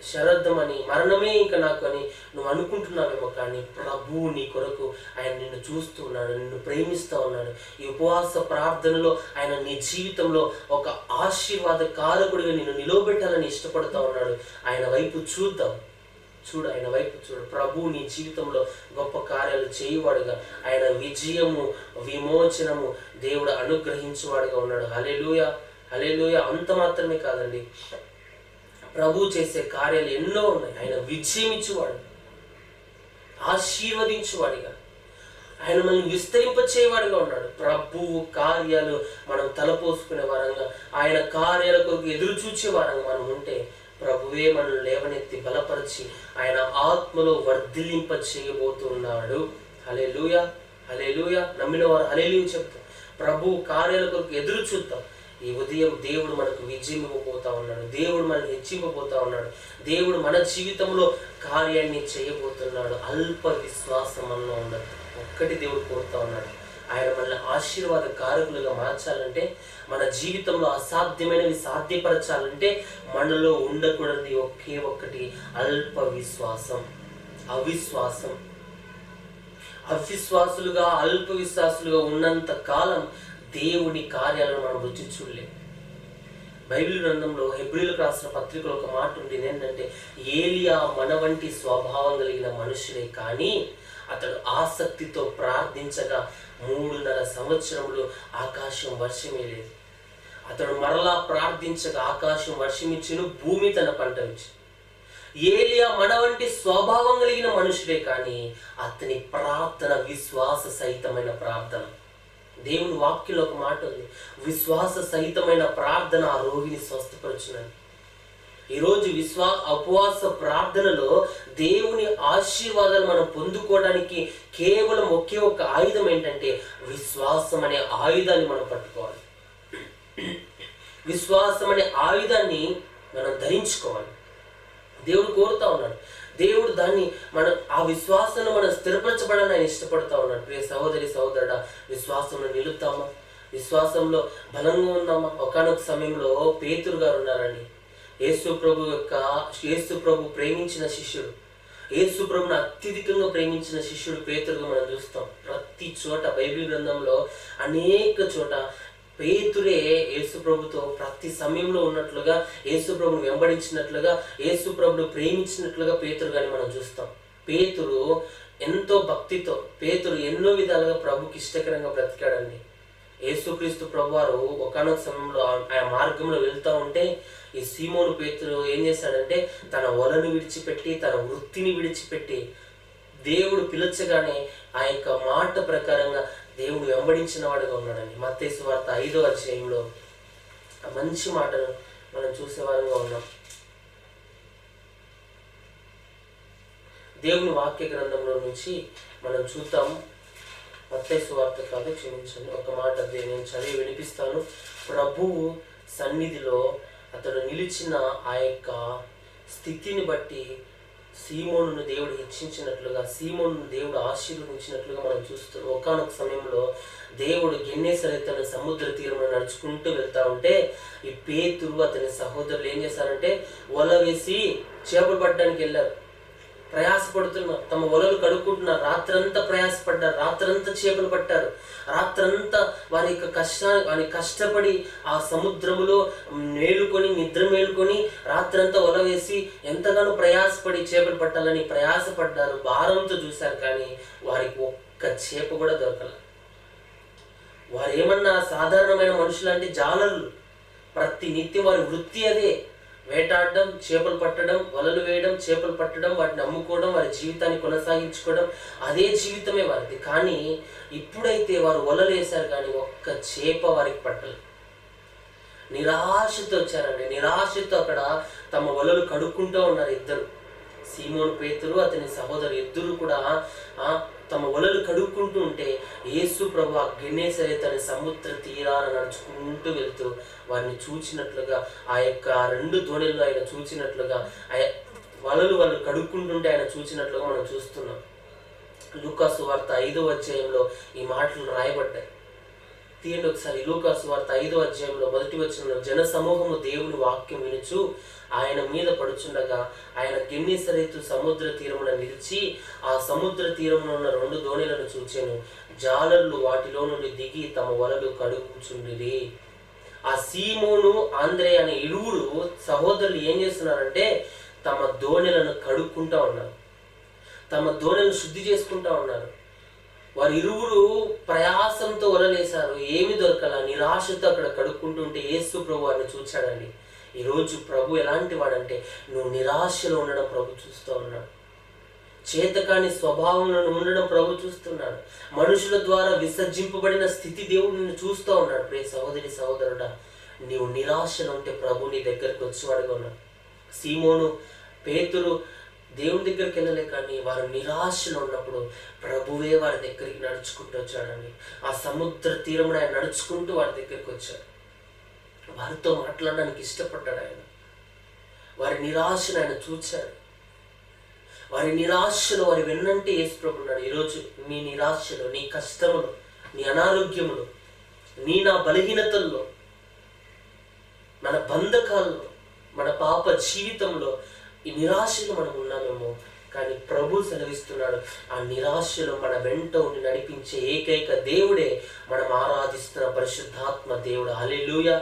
శరద్ధమని, మరణమే ఇంకా నాకు అని నువ్వు అనుకుంటున్నావేమో, కానీ ప్రభువు నీ కొరకు ఆయన నిన్ను చూస్తూ ఉన్నాడు, నిన్ను ప్రేమిస్తూ ఉన్నాడు. ఈ ఉపవాస ప్రార్థనలో ఆయన నీ జీవితంలో ఒక ఆశీర్వాద కారకుడిగా నిన్ను నిలవబెట్టాలని ఇష్టపడుతూ ఉన్నాడు. ఆయన వైపు చూద్దాం. ఆయన వైపు చూడు. ప్రభువు నీ జీవితంలో గొప్ప కార్యాలు చేయువాడుగా, ఆయన విజయము, విమోచనము దేవుడు అనుగ్రహించేవాడుగా ఉన్నాడు. హల్లెలూయా, హల్లెలూయా. అంత మాత్రమే కాదండి, ప్రభువు చేసే కార్యాలు ఎన్నో ఉన్నాయి. ఆయన విజయం ఇచ్చేవాడు, ఆశీర్వదించేవాడిగా, ఆయన మనల్ని విస్తరింపచేయవాడుగా ఉన్నాడు. ప్రభువు కార్యాలు మనం తలపోసుకునే వారంగా, ఆయన కార్యాల కొరకు ఎదురు చూచే వారంగా మనం ఉంటే ప్రభువే మనల్ని లేవనెత్తి బలపరిచి ఆయన ఆత్మలో వర్ధిల్లింప చేయబోతున్నాడు. హల్లెలూయా, హల్లెలూయా. నమ్మిన వారు హల్లెలూయా చెప్తాం. ప్రభు కార్యాల కొరకు ఎదురు చూద్దాం. ఈ ఉదయం దేవుడు మనకు విజయం ఇవ్వబోతా ఉన్నాడు. దేవుడు మనల్ని హెచ్చింపబోతా ఉన్నాడు. దేవుడు మన జీవితంలో కార్యాన్ని చేయబోతున్నాడు. అల్ప విశ్వాసం మనలో ఉండదు. ఒక్కటి దేవుడు కోరుతా ఉన్నాడు, ఆయన మనల్ని ఆశీర్వాద కారకులుగా మార్చాలంటే, మన జీవితంలో అసాధ్యమైనవి సాధ్యపరచాలంటే మనలో ఉండకూడదు ఒకే ఒక్కటి, అల్ప విశ్వాసం. అవిశ్వాసులుగా, అల్ప విశ్వాసులుగా ఉన్నంత కాలం దేవుని కార్యాలను మనం రుచి చూడలేం. బైబిల్ గ్రంథంలో హెబ్రీయులకు రాసిన పత్రికలో ఒక మాట ఉండేది ఏంటంటే, ఏలియా మన వంటి స్వభావం కలిగిన మనుషులే, కానీ అతడు ఆసక్తితో ప్రార్థించగా 3.5 సంవత్సరములు ఆకాశం వర్షమే లేదు. అతడు మరలా ప్రార్థించగా ఆకాశం వర్షమిచ్చును, భూమి తన పంటనిచ్చు. ఏలియా మన వంటి స్వభావం కలిగిన మనుషులే, కానీ అతని ప్రార్థన విశ్వాస సహితమైన ప్రార్థన. దేవుని వాక్యంలో ఒక మాట ఉంది, విశ్వాస సహితమైన ప్రార్థన ఆ రోగిని స్వస్థపరచునని. ఈరోజు ఉపవాస ప్రార్థనలో దేవుని ఆశీర్వాదాలు మనం పొందుకోవడానికి కేవలం ఒకే ఒక ఆయుధం ఏంటంటే, విశ్వాసం అనే ఆయుధాన్ని మనం పట్టుకోవాలి. విశ్వాసం అనే ఆయుధాన్ని మనం ధరించుకోవాలి. దేవుడు కోరుతా ఉన్నాడు. దేవుడు దాన్ని ఆ విశ్వాసాన్ని మనం స్థిరపరచబడాలని ఆయన ఇష్టపడతా ఉన్నాడు. ప్రియ సహోదరి సహోదరుడా, విశ్వాసంలో నిలుతామా? విశ్వాసంలో బలంగా ఉందామా? ఒకానొక సమయంలో పేతురు గారు ఉన్నారండి. యేసు ప్రభు ప్రేమించిన శిష్యుడు, యేసు ప్రభుని అత్యధికంగా ప్రేమించిన శిష్యుడు పేతురుగా మనం చూస్తాం. ప్రతి చోట బైబిల్ గ్రంథంలో అనేక చోట పేతురే యేసు ప్రభుతో ప్రతి సమయంలో ఉన్నట్లుగా, యేసు ప్రభుని వెంబడించినట్లుగా, యేసు ప్రభుని ప్రేమించినట్లుగా పేతురు కానీ మనం చూస్తాం. పేతురు ఎంతో భక్తితో, పేతురు ఎన్నో విధాలుగా ప్రభుకి ఇష్టకరంగా బ్రతికాడండి. యేసుక్రీస్తు ప్రభు వారు ఒకానొక సమయంలో ఆ మార్గంలో వెళ్తూ ఉంటే, ఈ సీమోను పేతురు ఏం చేశాడంటే, తన వలను విడిచిపెట్టి, తన వృత్తిని విడిచిపెట్టి, దేవుడు పిలచగానే ఆ యొక్క మాట ప్రకారంగా దేవుడు వెంబడించిన వాడుగా ఉన్నాడండి. మత్తయి సువార్త 5వ అధ్యాయంలో ఆ మంచి మాటను మనం చూసేవారంగా ఉన్నాం. దేవుని వాక్య గ్రంథంలో నుంచి మనం చూద్దాం. మత్తయి సువార్త కాదు, క్షమించండి, ఒక మాట నేను చదివి వినిపిస్తాను. ప్రభువు సన్నిధిలో అతడు నిలిచిన ఆ యొక్క స్థితిని బట్టి సీమోనును దేవుడు హెచ్చించినట్లుగా, సీమోనును దేవుడు ఆశీర్వదించినట్లుగా మనం చూస్తాం. ఒకానొక సమయంలో దేవుడు గెన్నేసరెతను సముద్ర తీరంలో నడుచుకుంటూ వెళ్తా ఉంటే, ఈ పేతురు అతని సహోదరులు ఏం చేశారంటే, వల వేసి చేపలు పట్టడానికి వెళ్ళారు. ప్రయాసపడుతున్నారు, తమ వలలు కడుక్కుంటున్నారు. రాత్రంతా ప్రయాసపడ్డారు, రాత్రంతా చేపలు పట్టారు. రాత్రంతా వారి కష్టపడి ఆ సముద్రములో నిద్ర మేలుకొని రాత్రంతా వల వేసి ఎంతగానో ప్రయాసపడి చేపలు పట్టాలని ప్రయాసపడ్డారు. భారంతో చూశారు, కానీ వారికి ఒక్క చేప కూడా దొరకల. వారు ఏమన్నా సాధారణమైన మనుషులంటే జాలర్లు. ప్రతి నిత్యం వారి వృత్తి అదే, వేటాడడం, చేపలు పట్టడం, వలలు వేయడం, చేపలు పట్టడం, వాటిని అమ్ముకోవడం, వారి జీవితాన్ని కొనసాగించుకోవడం, అదే జీవితమే వారిది. కానీ ఇప్పుడైతే వారు వలలు వేశారు, కానీ ఒక్క చేప వారికి పట్టలేదు. నిరాశతో వచ్చారండి. నిరాశతో అక్కడ తమ వలలు కడుక్కుంటూ ఉన్నారు ఇద్దరు, సీమోను పేతురు అతని సహోదరు ఇద్దరు కూడా తమ వలలు కడుక్కుంటూ ఉంటే, యేసు ప్రభు ఆ గెన్నేసరెతు సముద్ర తీరాన నడుచుకుంటూ వెళ్తూ వారిని చూచినట్లుగా, ఆ యొక్క 2 దోణిల్లో ఆయన చూచినట్లుగా వాళ్ళు కడుక్కుంటుంటే ఆయన చూసినట్లుగా మనం చూస్తున్నాం. లూకా సువార్త 5వ అధ్యాయంలో ఈ మాటలు రాయబడ్డాయి. తీయండి ఒకసారి. లూకా సువార్త 5వ అధ్యాయంలో 1వ వచనంలో, జన సమూహము దేవుని వాక్యం వినుచు ఆయన మీద పడుచుండగా ఆయన గెన్నేసరెతు సముద్ర తీరమున నిలిచి ఆ సముద్ర తీరమున ఉన్న 2 దోణిలను చూచెను. జాలర్లు వాటిలో నుండి దిగి తమ వలలు కడుగుచుండిరి. ఆ సీమోను, ఆంద్రే అనే ఇరువురు సహోదరులు ఏం చేస్తున్నారంటే తమ దోణెలను కడుక్కుంటా ఉన్నారు, తమ దోణెలను శుద్ధి చేసుకుంటా ఉన్నారు. వారు ఇరువురు ప్రయాసంతో వలలేశారు, ఏమి దొరకల, నిరాశతో అక్కడ కడుక్కుంటుంటే యేసు ప్రభు వారిని చూచాడండి. ఈరోజు ప్రభు ఎలాంటి వాడంటే, నువ్వు నిరాశలో ఉండడం ప్రభు చూస్తూ ఉన్నాడు. చేతకాని స్వభావంలో ఉండడం ప్రభు చూస్తున్నాడు. మనుషుల ద్వారా విసర్జింపబడిన స్థితి దేవుడు నిన్ను చూస్తూ ఉన్నాడు. ప్రియ సహోదరి సహోదరుడా, నీవు నిరాశలో ఉంటే ప్రభు నీ దగ్గరికి వచ్చేవాడుగా ఉన్నాడు. సీమోను, పేతురు దేవుని దగ్గరికి వెళ్ళలే, కానీ వారు నిరాశలో ఉన్నప్పుడు ప్రభువే వారి దగ్గరికి నడుచుకుంటూ వచ్చాడండి. ఆ సముద్ర తీరమున ఆయన నడుచుకుంటూ వారి దగ్గరికి వచ్చాడు. వారితో మాట్లాడడానికి ఇష్టపడ్డాడు ఆయన. వారి నిరాశను ఆయన చూచాడు. వారి నిరాశలో వారి వెన్నంటే యేసు ప్రభు ఉన్నాడు. ఈరోజు నీ నిరాశలో, నీ కష్టములు, నీ అనారోగ్యములు, నా బలహీనతల్లో, మన బంధకాల్లో, మన పాప జీవితంలో ఈ నిరాశలో మనం ఉన్నామేమో, కానీ ప్రభు సెలవిస్తున్నాడు, ఆ నిరాశలో మన వెంట ఉండి నడిపించే ఏకైక దేవుడే మనం ఆరాధిస్తున్న పరిశుద్ధాత్మ దేవుడు. హల్లెలూయా,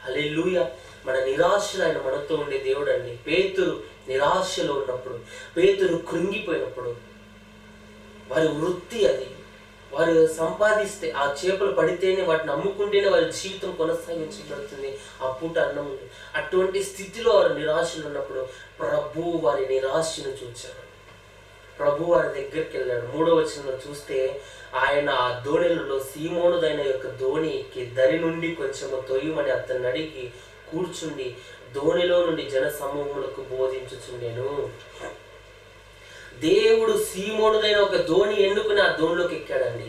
హల్లెలూయా. మన నిరాశలో ఆయన మనతో ఉండే దేవుడు అండి. పేతురు నిరాశలో ఉన్నప్పుడు, పేతురు కృంగిపోయినప్పుడు, వారి వృత్తి అది, వారు సంపాదిస్తే ఆ చేపలు పడితేనే, వాటిని అమ్ముకుంటేనే వారి జీవితం కొనసాగించబడుతుంది, ఆ పూట అన్నం. అటువంటి స్థితిలో వారు నిరాశలు ఉన్నప్పుడు ప్రభు వారి నిరాశను చూచాడు. ప్రభు వారి దగ్గరికి వెళ్ళాడు. 3వ వచనంలో చూస్తే, ఆయన ఆ దోణిలలో సీమోనుదైన యొక్క దోణికి దరి నుండి కొంచెము తొయ్యమని అతన్ని అడిగి కూర్చుండి దోణిలో నుండి జన సమూహములకు బోధించుచుండెను. దేవుడు సీమోనుదైన ఒక దోణి ఎన్నుకుని ఆ దోణిలోకి ఎక్కాడండి.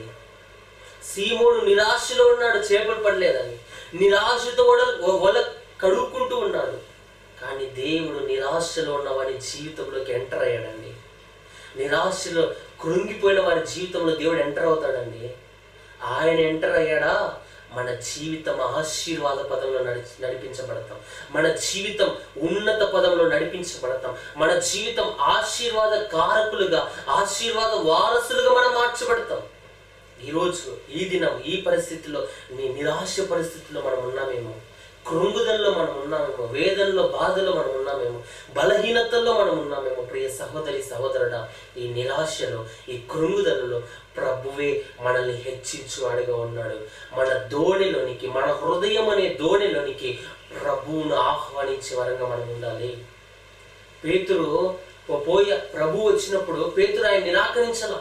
సీమోను నిరాశలో ఉన్నాడు, చేపలు పడలేదని. నిరాశతో వల కడుక్కుంటూ ఉన్నాడు. కానీ దేవుడు నిరాశలో ఉన్న వారి జీవితంలోకి ఎంటర్ అయ్యాడండి. నిరాశలో కృంగిపోయిన వారి జీవితంలో దేవుడు ఎంటర్ అవుతాడండి. ఆయన ఎంటర్ అయ్యాడా, మన జీవితం ఆశీర్వాద పదంలో నడిపించబడతాం. మన జీవితం ఉన్నత పదంలో నడిపించబడతాం. మన జీవితం ఆశీర్వాద కారకులుగా, ఆశీర్వాద వారసులుగా మనం మార్చబడతాం. ఈరోజు, ఈ దినం, ఈ పరిస్థితిలో, నీ నిరాశ పరిస్థితిలో మనం ఉన్నామేమో, కృంగుదల్లో మనం ఉన్నామేమో, వేదనలో, బాధలో మనం ఉన్నామేమో, బలహీనతల్లో మనం ఉన్నామేమో. ప్రియ సహోదరి సహోదరుడా, ఈ నిరాశలో, ఈ కృంగుదలలో ప్రభువే మనల్ని హెచ్చించువాడుగా ఉన్నాడు. మన దోణిలోనికి, మన హృదయం అనే దోణిలోనికి ప్రభువును ఆహ్వానించే వరంగా మనం ఉండాలి. పేతురు ప్రభు వచ్చినప్పుడు పేతురు ఆయన నిరాకరించాల.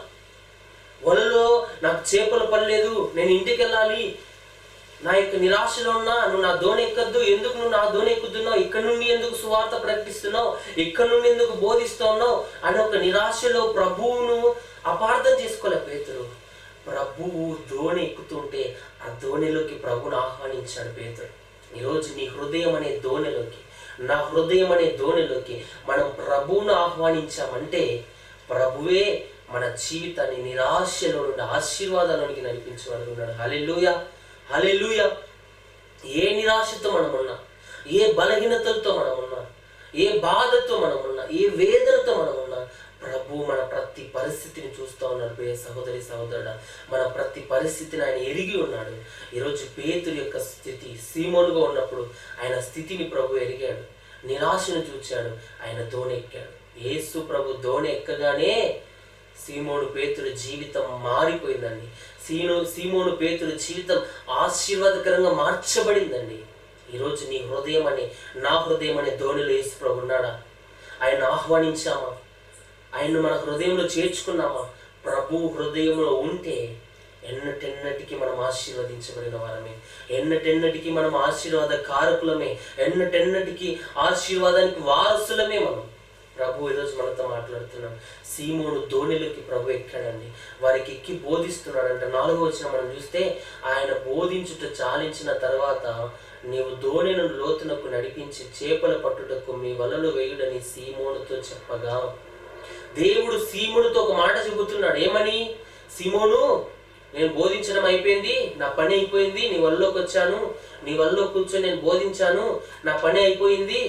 వలలో నాకు చేపలు పడలేదు, నేను ఇంటికి వెళ్ళాలి, నా యొక్క నిరాశలో ఉన్నా, నువ్వు నా దోణి ఎక్కద్దు, ఎందుకు నువ్వు నా దోణి ఎక్కుతున్నావు, ఇక్కడ నుండి ఎందుకు సువార్త ప్రకటిస్తున్నావు, ఇక్కడ నుండి ఎందుకు బోధిస్తున్నావు అని ఒక నిరాశలో ప్రభువును అపార్థం చేసుకోలే పేతురు. ప్రభువు దోణి ఎక్కుతుంటే ఆ దోణిలోకి ప్రభువును ఆహ్వానించాడు పేతురు. ఈరోజు నీ హృదయం అనే దోణిలోకి, నా హృదయం అనే దోణిలోకి మనం ప్రభువును ఆహ్వానించామంటే ప్రభువే మన జీవితాన్ని నిరాశలో నుండి ఆశీర్వాదానికి నడిపించగలుగుతున్నాడు. హల్లెలూయా, హల్లెలూయా. ఏ నిరాశతో మనమున్నా, ఏ బలహీనతలతో మనమున్నా, ఏ బాధతో మనమున్నా, ఏ వేదనతో మనమున్నా, ప్రభు మన ప్రతి పరిస్థితిని చూస్తూ ఉన్నాడు. ప్రియ సహోదరి సహోదరుడా, మన ప్రతి పరిస్థితిని ఆయన ఎరిగి ఉన్నాడు. ఈరోజు పేతురు యొక్క స్థితి, సీమోనుగా ఉన్నప్పుడు ఆయన స్థితిని ప్రభు ఎరిగాడు. నిరాశను చూచాడు, ఆయన దోణి ఎక్కాడు. యేసు ప్రభు దోణి ఎక్కగానే సీమోను పేతురు జీవితం మారిపోయిందండి. సీమోను పేతురు జీవితం ఆశీర్వాదకరంగా మార్చబడిందండి. ఈరోజు నీ హృదయం అనే, నా హృదయం అనే దోణిలో యేసు ప్రభు ఉన్నాడా? ఆయన ఆహ్వానించామా? ఆయన్ను మన హృదయంలో చేర్చుకున్నామా? ప్రభు హృదయంలో ఉంటే ఎన్నటెన్నటికి మనం ఆశీర్వదించబడిన వారమే, ఎన్నటెన్నటికి మనం ఆశీర్వాద కారకులమే, ఎన్నటెన్నటికి ఆశీర్వాదానికి వారసులమే మనం. ప్రభు ఈరోజు మనతో మాట్లాడుతున్నాం. సీమోను దోణిలోకి ప్రభు ఎక్కాడండి. వారికి ఎక్కి బోధిస్తున్నాడంట. 4వ వచనం మనం చూస్తే, ఆయన బోధించుట చాలించిన తర్వాత, నీవు దోణిను లోతునకు నడిపించి చేపల పట్టుటకు మీ వలలు వేయుడని సీమోనుతో చెప్పగా, దేవుడు సీమోనుతో ఒక మాట చెబుతున్నాడు. ఏమని? సీమోను, నేను బోధించడం అయిపోయింది, నా పని అయిపోయింది, నీ వల్లోకి వచ్చాను, నీ వల్లో కూర్చొని నేను బోధించాను, నా పని అయిపోయింది.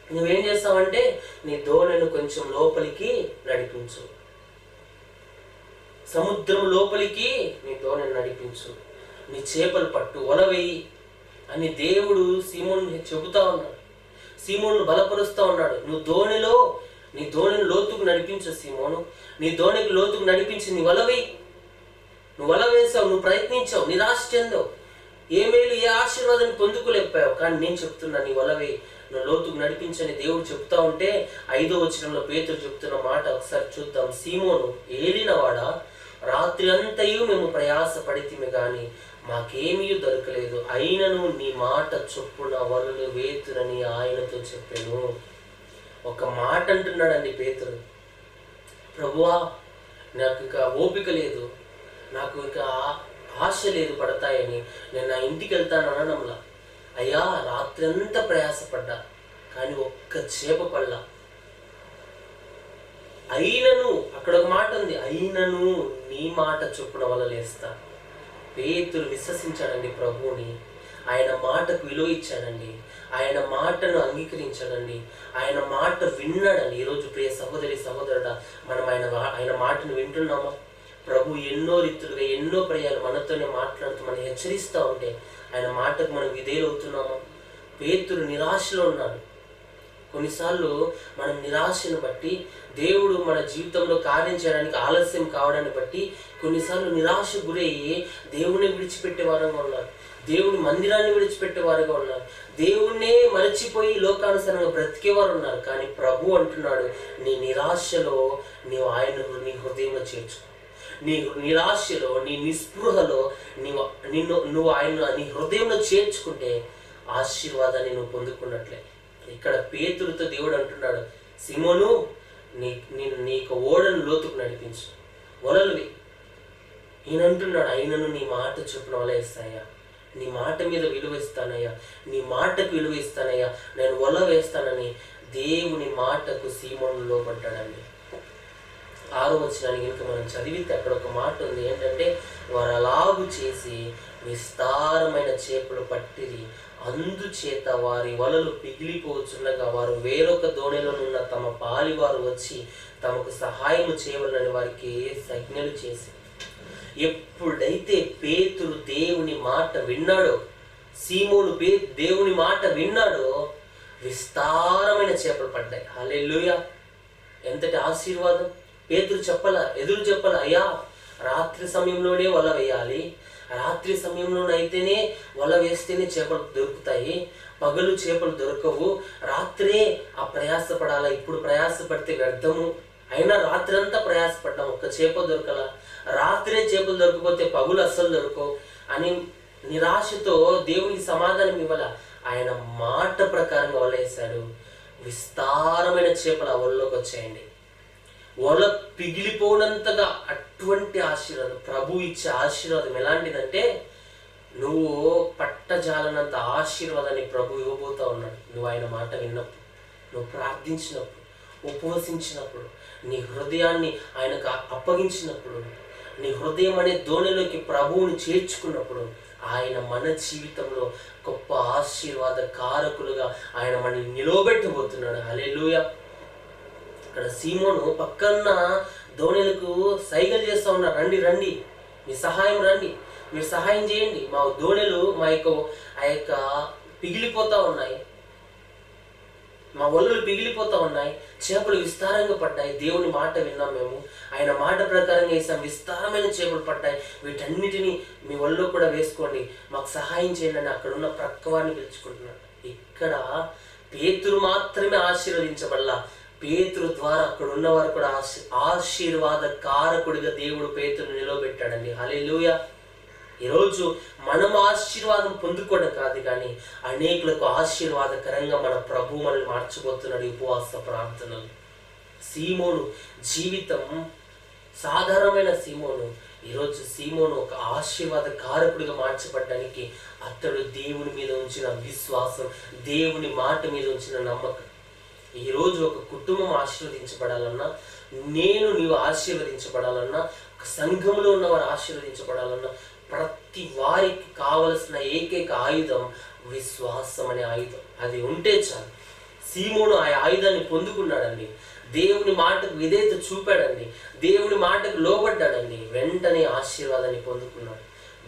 నువ్వేం చేస్తావంటే నీ దోణిని కొంచెం లోపలికి నడిపించు, సముద్రం లోపలికి నీ దోణిని నడిపించు, నీ చేపలు పట్టు, వల వేయి అని దేవుడు సీమోను చెబుతా ఉన్నాడు. సీమోను బలపరుస్తూ ఉన్నాడు. నీ దోణిని లోతుకు నడిపించు సీమోను, నీ దోణికి లోతుకు నడిపించి నీ వల వేయి. నువ్వు వల వేసావు, నువ్వు ప్రయత్నించావు, నిరాశ చెందావు, ఏ మేలు ఏ ఆశీర్వాదాన్ని పొందుకోలేకపోయావు. కానీ నేను చెప్తున్నా, నీ వల వేయి, నువ్వు లోతుకు నడిపించని దేవుడు చెప్తా ఉంటే 5వ వచనంలో పేతురు చెప్తున్న మాట ఒకసారి చూద్దాం. సీమోను, ఏలినవాడా, రాత్రి అంతయు మేము ప్రయాస పడితిమి గాని మాకేమీ దొరకలేదు, అయినను నీ మాట చొప్పున వలలు వేతునని ఆయనతో చెప్పాను. ఒక మాట అంటున్నాడండి పేతురు. ప్రభువా, నాకు ఇక ఓపిక లేదు, నాకు ఇక ఆశ లేదు పడతాయని, నేను నా ఇంటికి వెళ్తాను అనడంలా. అయ్యా, రాత్రి అంతా ప్రయాసపడ్డా కానీ ఒక్క చేప పడలా. అయినను, అక్కడ ఒక మాట ఉంది, అయినను నీ మాట చొప్పున వలలేస్తా. పేతురు విశ్వసించాడండి ప్రభువుని. ఆయన మాటకు విలువ ఇచ్చాడండి, ఆయన మాటను అంగీకరించాడండి, ఆయన మాట విన్నాడండి. ఈరోజు ప్రియ సహోదరి సహోదరుడా, మనం ఆయన మాటను వింటున్నామా? ప్రభు ఎన్నో రీతులుగా ఎన్నో పర్యాలు మనతోనే మాట్లాడుతూ మనం హెచ్చరిస్తూ ఉంటే ఆయన మాటకు మనం విధేయులవుతున్నామా? పేతురు నిరాశలో ఉన్నాడు. కొన్నిసార్లు మనం నిరాశను బట్టి, దేవుడు మన జీవితంలో కార్యం చేయడానికి ఆలస్యం కావడాన్ని బట్టి కొన్నిసార్లు నిరాశ గురయ్యి దేవుని విడిచిపెట్టే వారంగా ఉన్నారు, దేవుని మందిరాన్ని విడిచిపెట్టే వారుగా ఉన్నారు, దేవుణ్ణే మరచిపోయి లోకానుసారంగా బ్రతికేవారు ఉన్నారు. కానీ ప్రభు అంటున్నాడు, నీ నిరాశలో నీవు ఆయనను నీ హృదయంలో చేర్చుకో. నీ నిరాశలో, నీ నిస్పృహలో నువ్వు ఆయన నీ హృదయంలో చేర్చుకుంటే ఆశీర్వాదాన్ని నువ్వు పొందుకున్నట్లే. ఇక్కడ పేతురుతో దేవుడు అంటున్నాడు, సీమోను, నీకు ఓడను లోతుకు నడిపించు, వలలువి. ఈయన అంటున్నాడు, అయినను నీ మాట చొప్పున వల వేస్తాయా, నీ మాట మీద విలువ ఇస్తానయ్యా, నీ మాటకు విలువ ఇస్తానయ్యా, నేను వల వేస్తానని దేవుని మాటకు సీమోను లోబడ్డాడండి. 6వ వచనానికి కనుక మనం చదివితే అక్కడ ఒక మాట ఉంది. ఏంటంటే, వారు అలాగు చేసి విస్తారమైన చేపలు పట్టిరి, అందుచేత వారి వలలు పిగిలిపోచుండగా వారు వేరొక దోణిలోనున్న తమ పాలివారు వచ్చి తమకు సహాయం చేయవలనని వారికి సంజ్ఞలు చేసి. ఎప్పుడైతే పేతురు దేవుని మాట విన్నాడో, సీమోను దేవుని మాట విన్నాడో, విస్తారమైన చేపలు పడ్డాయి. హల్లెలూయా! ఎంతటి ఆశీర్వాదం! పేతురు ఎదురు చెప్పాలా, అయ్యా రాత్రి సమయంలోనే వల వేయాలి, రాత్రి సమయంలోనైతేనే వల వేస్తేనే చేపలు దొరుకుతాయి, పగలు చేపలు దొరకవు, రాత్రే ఆ ప్రయాసపడాలా, ఇప్పుడు ప్రయాసపడితే వ్యర్థము, అయినా రాత్రి అంతా ప్రయాసపడ్డాం, ఒక్క చేప దొరకలా, రాత్రే చేపలు దొరకపోతే పగులు అస్సలు దొరకవు అని నిరాశతో దేవునికి సమాధానం ఇవ్వాల. ఆయన మాట ప్రకారంగా వల వేశాడు. విస్తారమైన చేపలు ఆ వలలోకి వచ్చాయండి. వల పిగిలిపోనంతగా అటువంటి ఆశీర్వాదం, ప్రభు ఇచ్చే ఆశీర్వాదం ఎలాంటిదంటే, నువ్వు పట్టజాలనంత ఆశీర్వాదాన్ని ప్రభు ఇవ్వబోతా ఉన్నాడు. నువ్వు ఆయన మాట విన్నప్పుడు, నువ్వు ప్రార్థించినప్పుడు, ఉపవసించినప్పుడు, నీ హృదయాన్ని ఆయనకు అప్పగించినప్పుడు, నీ హృదయం అనే దోణిలోకి ప్రభువుని చేర్చుకున్నప్పుడు ఆయన మన జీవితంలో గొప్ప ఆశీర్వాద కారకులుగా ఆయన మనల్ని నిలవబెట్టబోతున్నాడు. హల్లెలూయా! ఇక్కడ సీమోను పక్కన దోణిలకు సైగలు చేస్తూ ఉన్నారు, రండి రండి, మీ సహాయం రండి, మీరు సహాయం చేయండి, మా దోణిలు ఆ యొక్క పిగిలిపోతూ ఉన్నాయి, మా వలలు పిగిలిపోతూ ఉన్నాయి, చేపలు విస్తారంగా పడ్డాయి, దేవుని మాట విన్నాం మేము, ఆయన మాట ప్రకారంగా వేసాం, విస్తారమైన చేపలు పడ్డాయి, వీటన్నిటిని మీ వలలో కూడా వేసుకోండి, మాకు సహాయం చేయండి అని అక్కడ ఉన్న ప్రక్కవారిని పిలుచుకుంటున్నాడు. ఇక్కడ పేతురు మాత్రమే ఆశీర్వదించబడలా, పేతురు ద్వారా అక్కడ ఉన్నవారు కూడా ఆశీర్వాద కారకుడిగా దేవుడు పేతురుని నిలవబెట్టాడండి. హల్లెలూయా! ఈరోజు మనం ఆశీర్వాదం పొందుకోవడం కాదు, కానీ అనేకులకు ఆశీర్వాదకరంగా మన ప్రభు మనల్ని మార్చబోతున్నాడు ఈ ఉపవాస ప్రార్థనలు. సీమోను జీవితం, సాధారణమైన సీమోను, ఈరోజు సీమోను ఒక ఆశీర్వాద కారకుడిగా మార్చబడ్డానికి అతడు దేవుని మీద ఉంచిన విశ్వాసం, దేవుని మాట మీద ఉంచిన నమ్మకం. ఈరోజు ఒక కుటుంబం ఆశీర్వదించబడాలన్నా, నీవు ఆశీర్వదించబడాలన్నా, ఒక సంఘంలో ఉన్నవారు ఆశీర్వదించబడాలన్నా, ప్రతి వారికి కావలసిన ఏకైక ఆయుధం విశ్వాసం అనే ఆయుధం. అది ఉంటే చాలు. సీమోను ఆ ఆయుధాన్ని పొందుకున్నాడండి. దేవుని మాటకు విధేయత చూపాడండి, దేవుని మాటకు లోబడ్డాడండి, వెంటనే ఆశీర్వాదాన్ని పొందుకున్నాడు.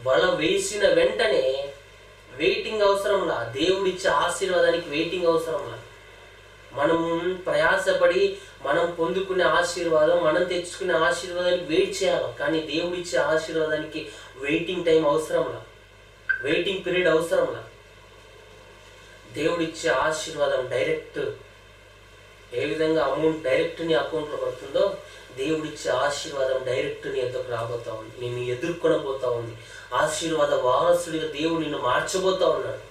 వల వేసిన వెంటనే వెయిటింగ్ అవసరంలా, దేవుడిచ్చే ఆశీర్వాదానికి వెయిటింగ్ అవసరంలా. మనం ప్రయాసపడి మనం పొందుకునే ఆశీర్వాదం, మనం తెచ్చుకునే ఆశీర్వాదానికి వెయిట్ చేయాలి, కానీ దేవుడిచ్చే ఆశీర్వాదానికి వెయిటింగ్ టైం అవసరంలా, వెయిటింగ్ పీరియడ్ అవసరంలా. దేవుడిచ్చే ఆశీర్వాదం డైరెక్ట్, ఏ విధంగా అమౌంట్ డైరెక్ట్ నీ అకౌంట్లో పడుతుందో, దేవుడిచ్చే ఆశీర్వాదం డైరెక్ట్ నీ ఎదురుకు రాబోతా ఉంది, నిన్ను ఎదుర్కొనబోతా ఉంది. ఆశీర్వాద వారసుడిగా దేవుడు నిన్ను మార్చబోతా ఉన్నాడు.